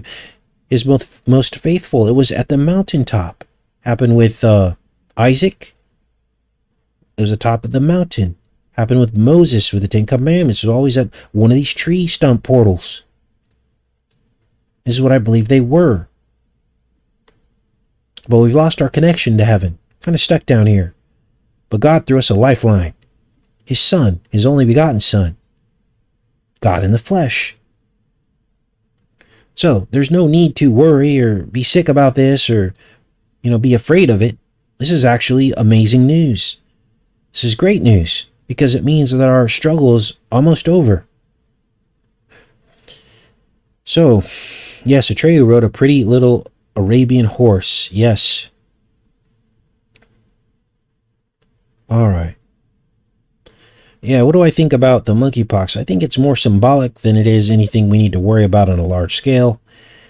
his most faithful, it was at the mountaintop. Happened with Isaac. It was the top of the mountain. Happened with Moses with the Ten Commandments. It was always at one of these tree stump portals. This is what I believe they were. But we've lost our connection to heaven. Kind of stuck down here. But God threw us a lifeline. His Son, his only begotten Son. God in the flesh. So there's no need to worry or be sick about this or, be afraid of it. This is actually amazing news. This is great news because it means that our struggle is almost over. So, yes, Atreyu rode a pretty little Arabian horse. Yes. All right. Yeah, what do I think about the monkeypox? I think it's more symbolic than it is anything we need to worry about on a large scale.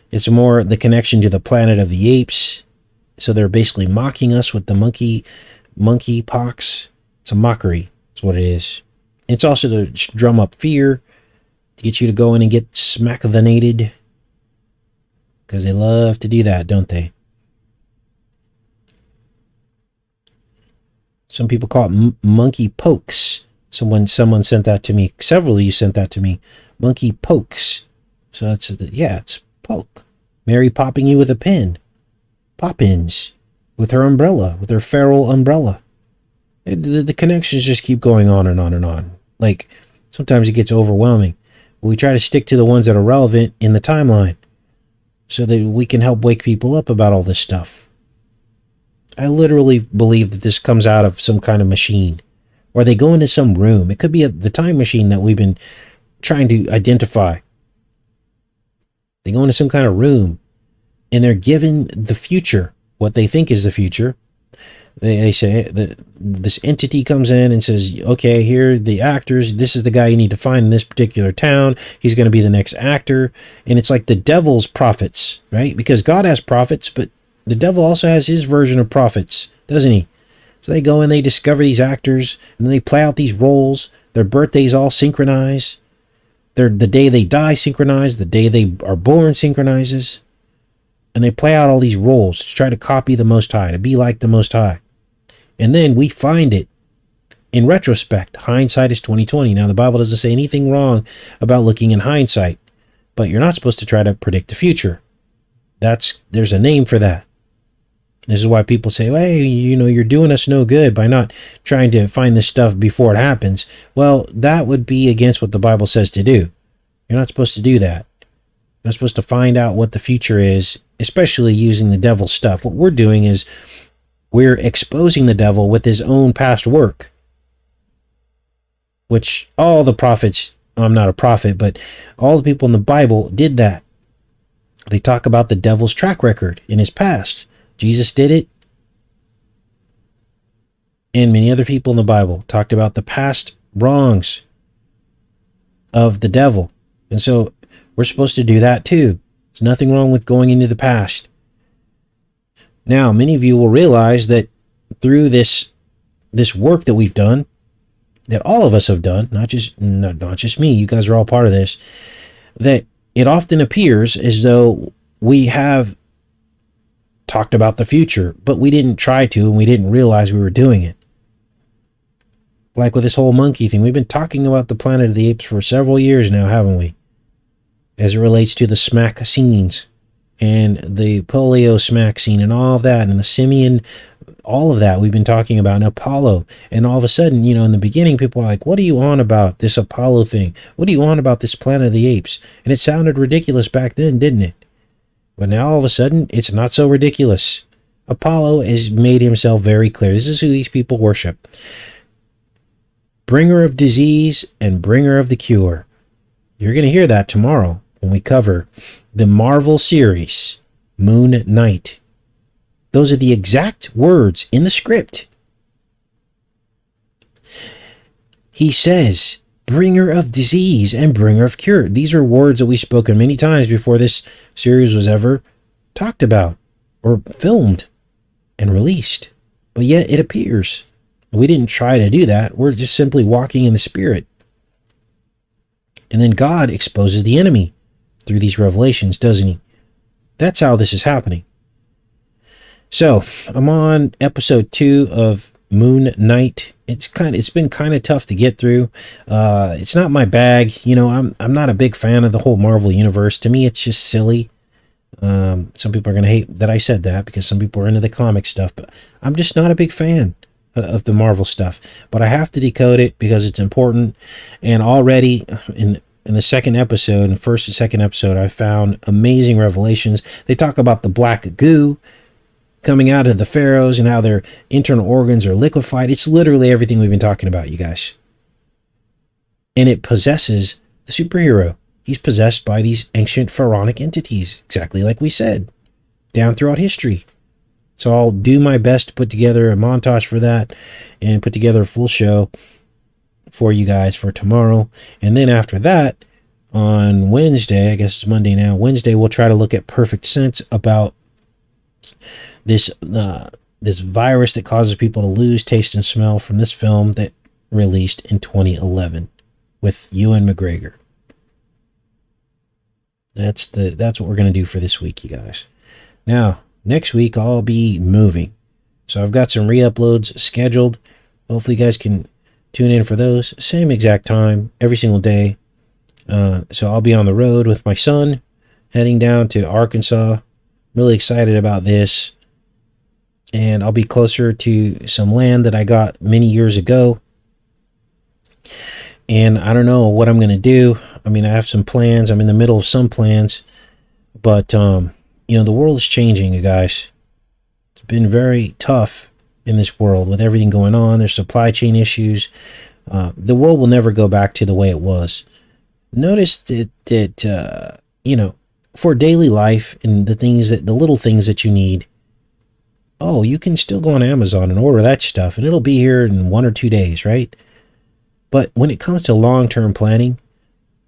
It's more the connection to the planet of the apes. So they're basically mocking us with the monkeypox. It's a mockery. That's what it is. It's also to drum up fear, to get you to go in and get smack-the-nated. Because they love to do that, don't they? Some people call it monkey pokes. Someone sent that to me. Several of you sent that to me. Monkey pokes. So it's poke. Mary popping you with a pin. Poppins with her umbrella, with her feral umbrella. The connections just keep going on and on and on. Like, sometimes it gets overwhelming. But we try to stick to the ones that are relevant in the timeline so that we can help wake people up about all this stuff. I literally believe that this comes out of some kind of machine, or they go into some room. It could be the time machine that we've been trying to identify. They go into some kind of room, and they're given the future, what they think is the future. They say that this entity comes in and says, okay, here are the actors. This is the guy you need to find in this particular town. He's going to be the next actor. And it's like the devil's prophets, right? Because God has prophets, but the devil also has his version of prophets, doesn't he? So they go and they discover these actors, and then they play out these roles. Their birthdays all synchronize. The day they die synchronizes. The day they are born synchronizes. And they play out all these roles to try to copy the Most High, to be like the Most High. And then we find it in retrospect. Hindsight is 2020. Now, the Bible doesn't say anything wrong about looking in hindsight, but you're not supposed to try to predict the future. There's a name for that. This is why people say, hey, you're doing us no good by not trying to find this stuff before it happens. Well, that would be against what the Bible says to do. You're not supposed to do that. You're not supposed to find out what the future is, especially using the devil's stuff. What we're doing is we're exposing the devil with his own past work, which all the prophets, I'm not a prophet, but all the people in the Bible did that. They talk about the devil's track record in his past. Jesus did it. And many other people in the Bible talked about the past wrongs of the devil. And so we're supposed to do that too. There's nothing wrong with going into the past. Now, many of you will realize that through this work that we've done, that all of us have done, not just me, you guys are all part of this, that it often appears as though we have talked about the future, but we didn't try to, and we didn't realize we were doing it. Like with this whole monkey thing, we've been talking about the Planet of the Apes for several years now, haven't we? As it relates to the smack scenes and the polio smack scene and all of that, and the simian, all of that we've been talking about, and Apollo. And all of a sudden, in the beginning, people are like, what are you on about, this Apollo thing? What are you on about, this Planet of the Apes? And it sounded ridiculous back then, didn't it? But now all of a sudden, it's not so ridiculous. Apollo has made himself very clear. This is who these people worship. Bringer of disease and bringer of the cure. You're going to hear that tomorrow when we cover the Marvel series, Moon Knight. Those are the exact words in the script. He says, bringer of disease and bringer of cure. These are words that we've spoken many times before this series was ever talked about or filmed and released. But yet it appears. We didn't try to do that. We're just simply walking in the Spirit. And then God exposes the enemy through these revelations, doesn't he? That's how this is happening. So, I'm on episode 2 of Moon Knight. It's been kind of tough to get through. It's not my bag. I'm not a big fan of the whole Marvel universe. To me, it's just silly. Some people are going to hate that I said that because some people are into the comic stuff, but I'm just not a big fan of the Marvel stuff. But I have to decode it because it's important. And already in the second episode, and first and second episode, I found amazing revelations. They talk about the black goo coming out of the pharaohs and how their internal organs are liquefied. It's literally everything we've been talking about, you guys. And it possesses the superhero. He's possessed by these ancient pharaonic entities, exactly like we said, down throughout history. So I'll do my best to put together a montage for that and put together a full show for you guys for tomorrow. And then after that, on Wednesday, I guess it's Monday now, Wednesday, we'll try to look at Perfect Sense about this virus that causes people to lose taste and smell from this film that released in 2011 with Ewan McGregor. That's what we're going to do for this week, you guys. Now, next week I'll be moving. So I've got some re-uploads scheduled Hopefully you guys can tune in for those. Same exact time, every single day. So I'll be on the road with my son, heading down to Arkansas. Really excited about this. And I'll be closer to some land that I got many years ago. And I don't know what I'm going to do. I mean, I have some plans. I'm in the middle of some plans. But, you know, the world is changing, you guys. It's been very tough in this world with everything going on. There's supply chain issues. The world will never go back to the way it was. Notice that you know, for daily life and the little things that you need, oh, you can still go on Amazon and order that stuff, and it'll be here in 1 or 2 days, right? But when it comes to long-term planning,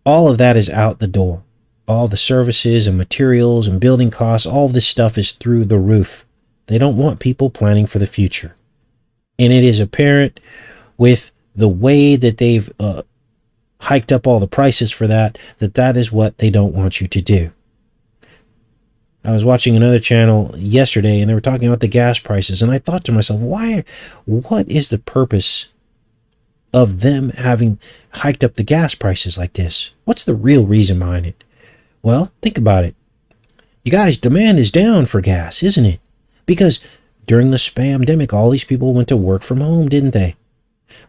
all of that is out the door. All the services and materials and building costs, all of this stuff is through the roof. They don't want people planning for the future. And it is apparent with the way that they've hiked up all the prices for that is what they don't want you to do. I was watching another channel yesterday and they were talking about the gas prices, and I thought to myself, what is the purpose of them having hiked up the gas prices like this? What's the real reason behind it? Well, think about it. You guys, demand is down for gas, isn't it? Because during the spamdemic, all these people went to work from home, didn't they?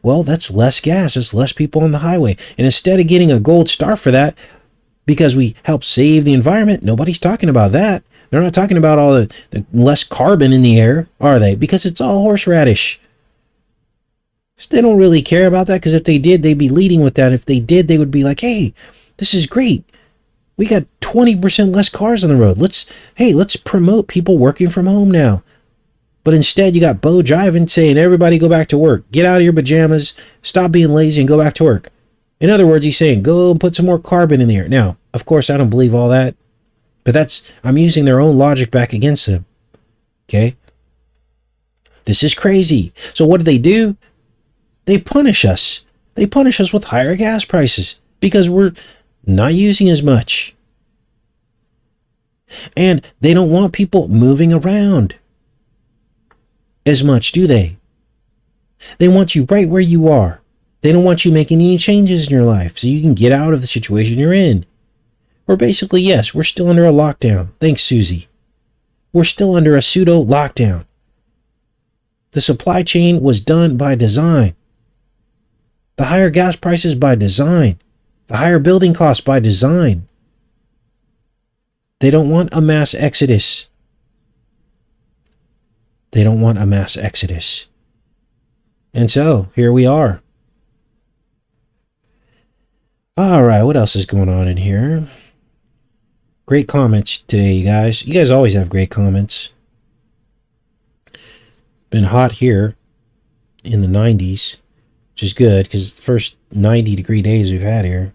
Well, that's less gas. It's less people on the highway. And instead of getting a gold star for that, because we help save the environment, nobody's talking about that. They're not talking about all the less carbon in the air, are they? Because it's all horseradish. So they don't really care about that, because if they did, they'd be leading with that. If they did, they would be like, hey, this is great. We got 20% less cars on the road. Let's promote people working from home now. But instead, you got Bo Jivin saying, everybody go back to work. Get out of your pajamas. Stop being lazy and go back to work. In other words, he's saying, go and put some more carbon in the air. Now, of course, I don't believe all that. But I'm using their own logic back against them. Okay? This is crazy. So what do? They punish us. They punish us with higher gas prices because we're not using as much. And they don't want people moving around as much, do they? They want you right where you are. They don't want you making any changes in your life so you can get out of the situation you're in. Or basically, yes, we're still under a lockdown. Thanks, Susie. We're still under a pseudo lockdown. The supply chain was done by design. The higher gas prices by design. The higher building costs by design. They don't want a mass exodus. They don't want a mass exodus. And so, here we are. All right, what else is going on in here? Great comments today, you guys. You guys always have great comments. Been hot here in the 90s, which is good because the first 90-degree days we've had here.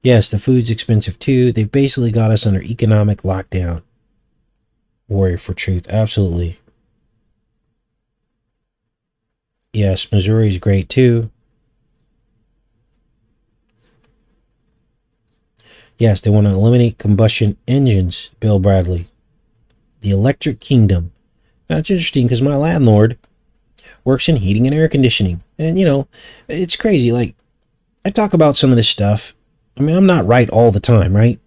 Yes, the food's expensive too. They've basically got us under economic lockdown. Warrior for truth, absolutely. Yes, Missouri's great too. Yes, they want to eliminate combustion engines, Bill Bradley. The Electric Kingdom. That's interesting because my landlord works in heating and air conditioning. And, you know, it's crazy. Like, I talk about some of this stuff. I mean, I'm not right all the time, right?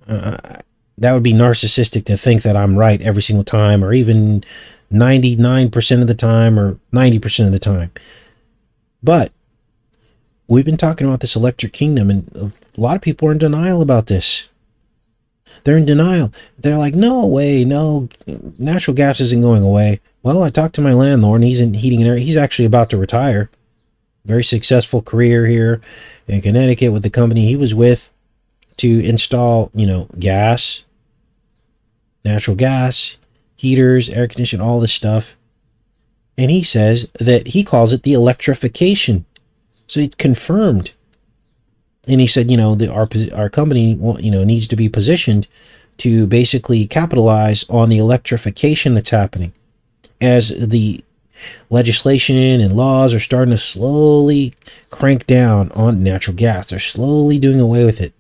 That would be narcissistic to think that I'm right every single time, or even 99% of the time, or 90% of the time. But we've been talking about this Electric Kingdom, and a lot of people are in denial about this. They're in denial. They're like, no way, no, natural gas isn't going away. Well, I talked to my landlord, and he's in heating and air. He's actually about to retire. Very successful career here in Connecticut with the company he was with to install, you know, gas, natural gas, heaters, air conditioning, all this stuff. And he says that he calls it the electrification. So it's confirmed. And he said, you know, our company, you know, needs to be positioned to basically capitalize on the electrification that's happening as the legislation and laws are starting to slowly crank down on natural gas. They're slowly doing away with it.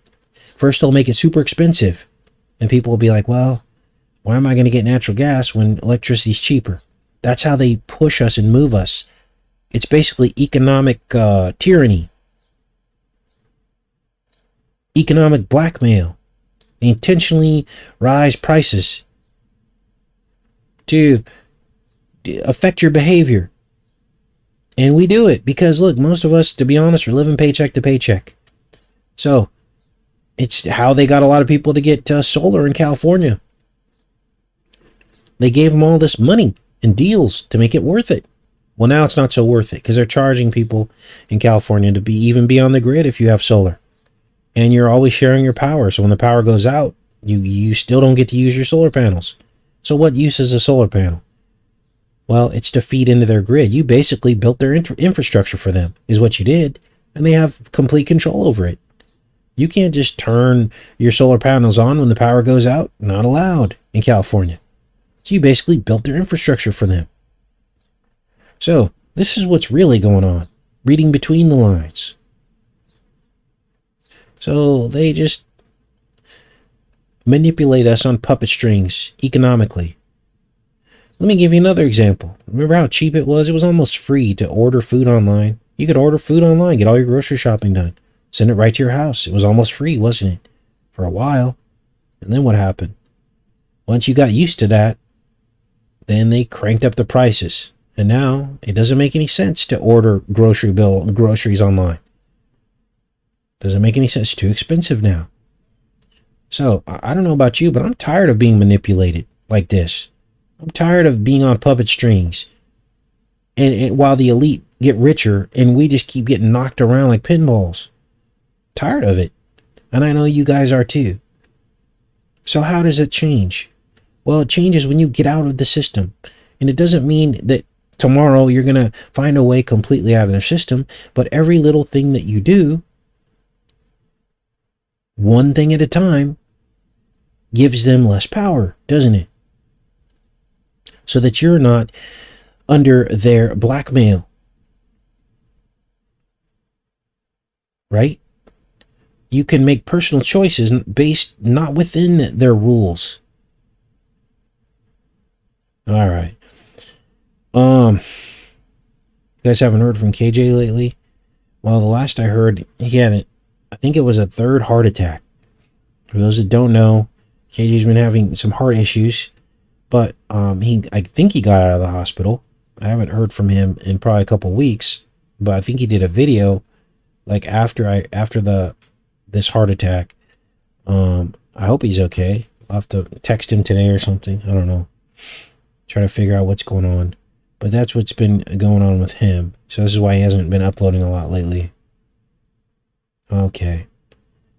First, they'll make it super expensive. And people will be like, well, why am I going to get natural gas when electricity is cheaper? That's how they push us and move us It's basically economic tyranny, economic blackmail. They intentionally rise prices to affect your behavior. And we do it because, look, most of us, to be honest, are living paycheck to paycheck. So it's how they got a lot of people to get solar in California. They gave them all this money and deals to make it worth it. Well, now it's not so worth it because they're charging people in California to even be on the grid if you have solar. And you're always sharing your power. So when the power goes out, you still don't get to use your solar panels. So what use is a solar panel? Well, it's to feed into their grid. You basically built their infrastructure for them, is what you did. And they have complete control over it. You can't just turn your solar panels on when the power goes out. Not allowed in California. So you basically built their infrastructure for them. So this is what's really going on. Reading between the lines. So they just manipulate us on puppet strings economically. Let me give you another example. Remember how cheap it was? It was almost free to order food online. You could order food online, get all your grocery shopping done, send it right to your house. It was almost free, wasn't it? For a while. And then what happened? Once you got used to that, then they cranked up the prices. And now it doesn't make any sense to order groceries online. Doesn't make any sense. It's too expensive now. So I don't know about you, but I'm tired of being manipulated like this. I'm tired of being on puppet strings. And while the elite get richer and we just keep getting knocked around like pinballs. Tired of it. And I know you guys are too. So how does it change? Well, it changes when you get out of the system. And it doesn't mean that tomorrow you're going to find a way completely out of their system. But every little thing that you do, one thing at a time, gives them less power, doesn't it? So that you're not under their blackmail. Right? You can make personal choices based not within their rules. All right. You guys haven't heard from KJ lately? Well, the last I heard, he had I think it was a third heart attack. For those that don't know, KJ's been having some heart issues, but I think he got out of the hospital. I haven't heard from him in probably a couple weeks, but I think he did a video like after this heart attack. I hope he's okay. I'll have to text him today or something. I don't know. Try to figure out what's going on. But that's what's been going on with him. So this is why he hasn't been uploading a lot lately. Okay.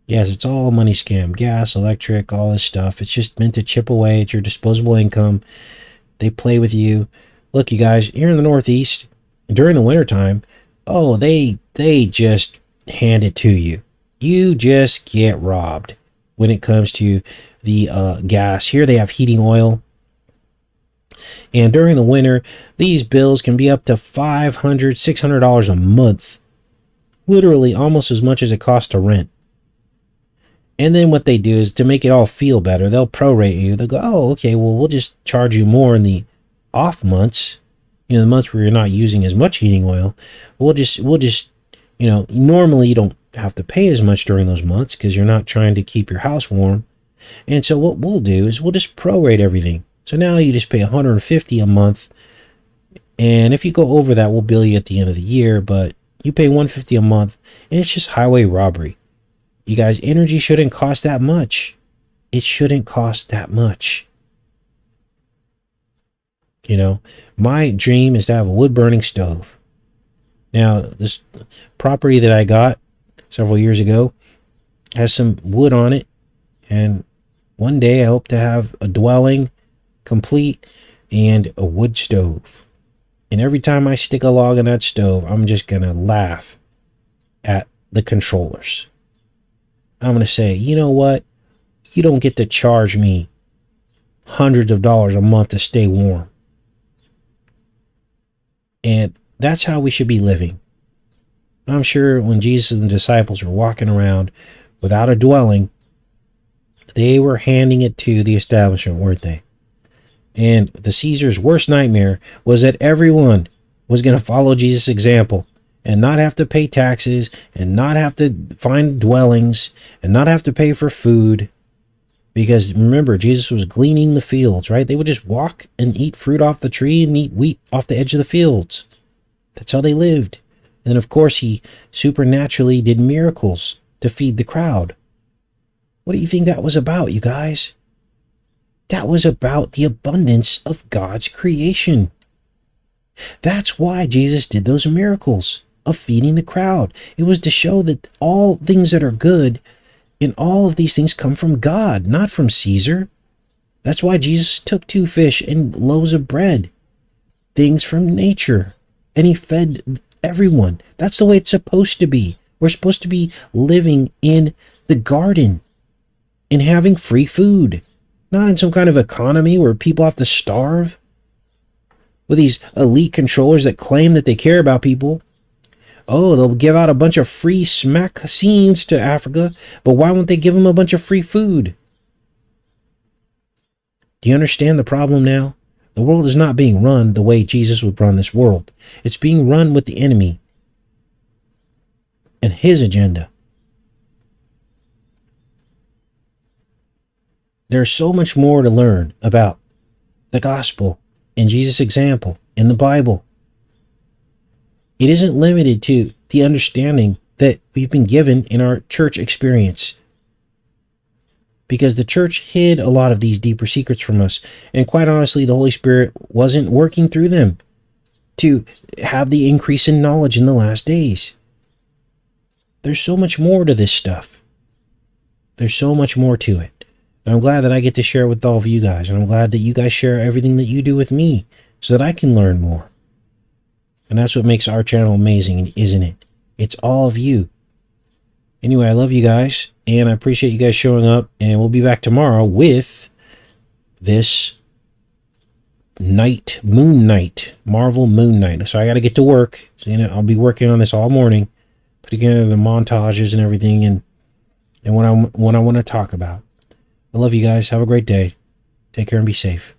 Yes, it's all a money scam. Gas, electric, all this stuff. It's just meant to chip away at your disposable income. They play with you. Look, you guys, here in the Northeast, during the wintertime, oh, they just hand it to you. You just get robbed when it comes to the gas. Here they have heating oil. And during the winter, these bills can be up to $500, $600 a month. Literally almost as much as it costs to rent. And then what they do is to make it all feel better, they'll prorate you. They'll go, oh, okay, well, we'll just charge you more in the off months. You know, the months where you're not using as much heating oil. We'll just, you know, normally you don't have to pay as much during those months because you're not trying to keep your house warm. And so what we'll do is we'll just prorate everything. So now you just pay $150 a month. And if you go over that, we'll bill you at the end of the year. But you pay $150 a month, and it's just highway robbery. You guys, energy shouldn't cost that much. It shouldn't cost that much. You know, my dream is to have a wood-burning stove. Now, this property that I got several years ago has some wood on it. And one day I hope to have a dwelling complete and a wood stove. And every time I stick a log in that stove, I'm just going to laugh at the controllers. I'm going to say, you know what? You don't get to charge me hundreds of dollars a month to stay warm. And that's how we should be living. I'm sure when Jesus and the disciples were walking around without a dwelling, they were handing it to the establishment, weren't they? And the Caesar's worst nightmare was that everyone was going to follow Jesus' example and not have to pay taxes and not have to find dwellings and not have to pay for food. Because remember, Jesus was gleaning the fields, right? They would just walk and eat fruit off the tree and eat wheat off the edge of the fields. That's how they lived. And of course, he supernaturally did miracles to feed the crowd. What do you think that was about, you guys? That was about the abundance of God's creation. That's why Jesus did those miracles of feeding the crowd. It was to show that all things that are good and all of these things come from God, not from Caesar. That's why Jesus took 2 fish and loaves of bread, things from nature, and he fed everyone. That's the way it's supposed to be. We're supposed to be living in the garden and having free food, not in some kind of economy where people have to starve with these elite controllers that claim that they care about people. Oh, they'll give out a bunch of free vaccines to Africa, but why won't they give them a bunch of free food? Do you understand the problem now? The world is not being run the way Jesus would run this world. It's being run with the enemy and his agenda. There's so much more to learn about the gospel and Jesus' example in the Bible. It isn't limited to the understanding that we've been given in our church experience, because the church hid a lot of these deeper secrets from us, and quite honestly, the Holy Spirit wasn't working through them to have the increase in knowledge in the last days. There's so much more to this stuff. There's so much more to it. And I'm glad that I get to share it with all of you guys, and I'm glad that you guys share everything that you do with me so that I can learn more. And that's what makes our channel amazing, isn't it? It's all of you. Anyway, I love you guys, and I appreciate you guys showing up, and we'll be back tomorrow with this Moon Knight, Marvel Moon Knight. So I got to get to work. So, I'll be working on this all morning, putting together the montages and everything, and what I want to talk about. I love you guys. Have a great day. Take care and be safe.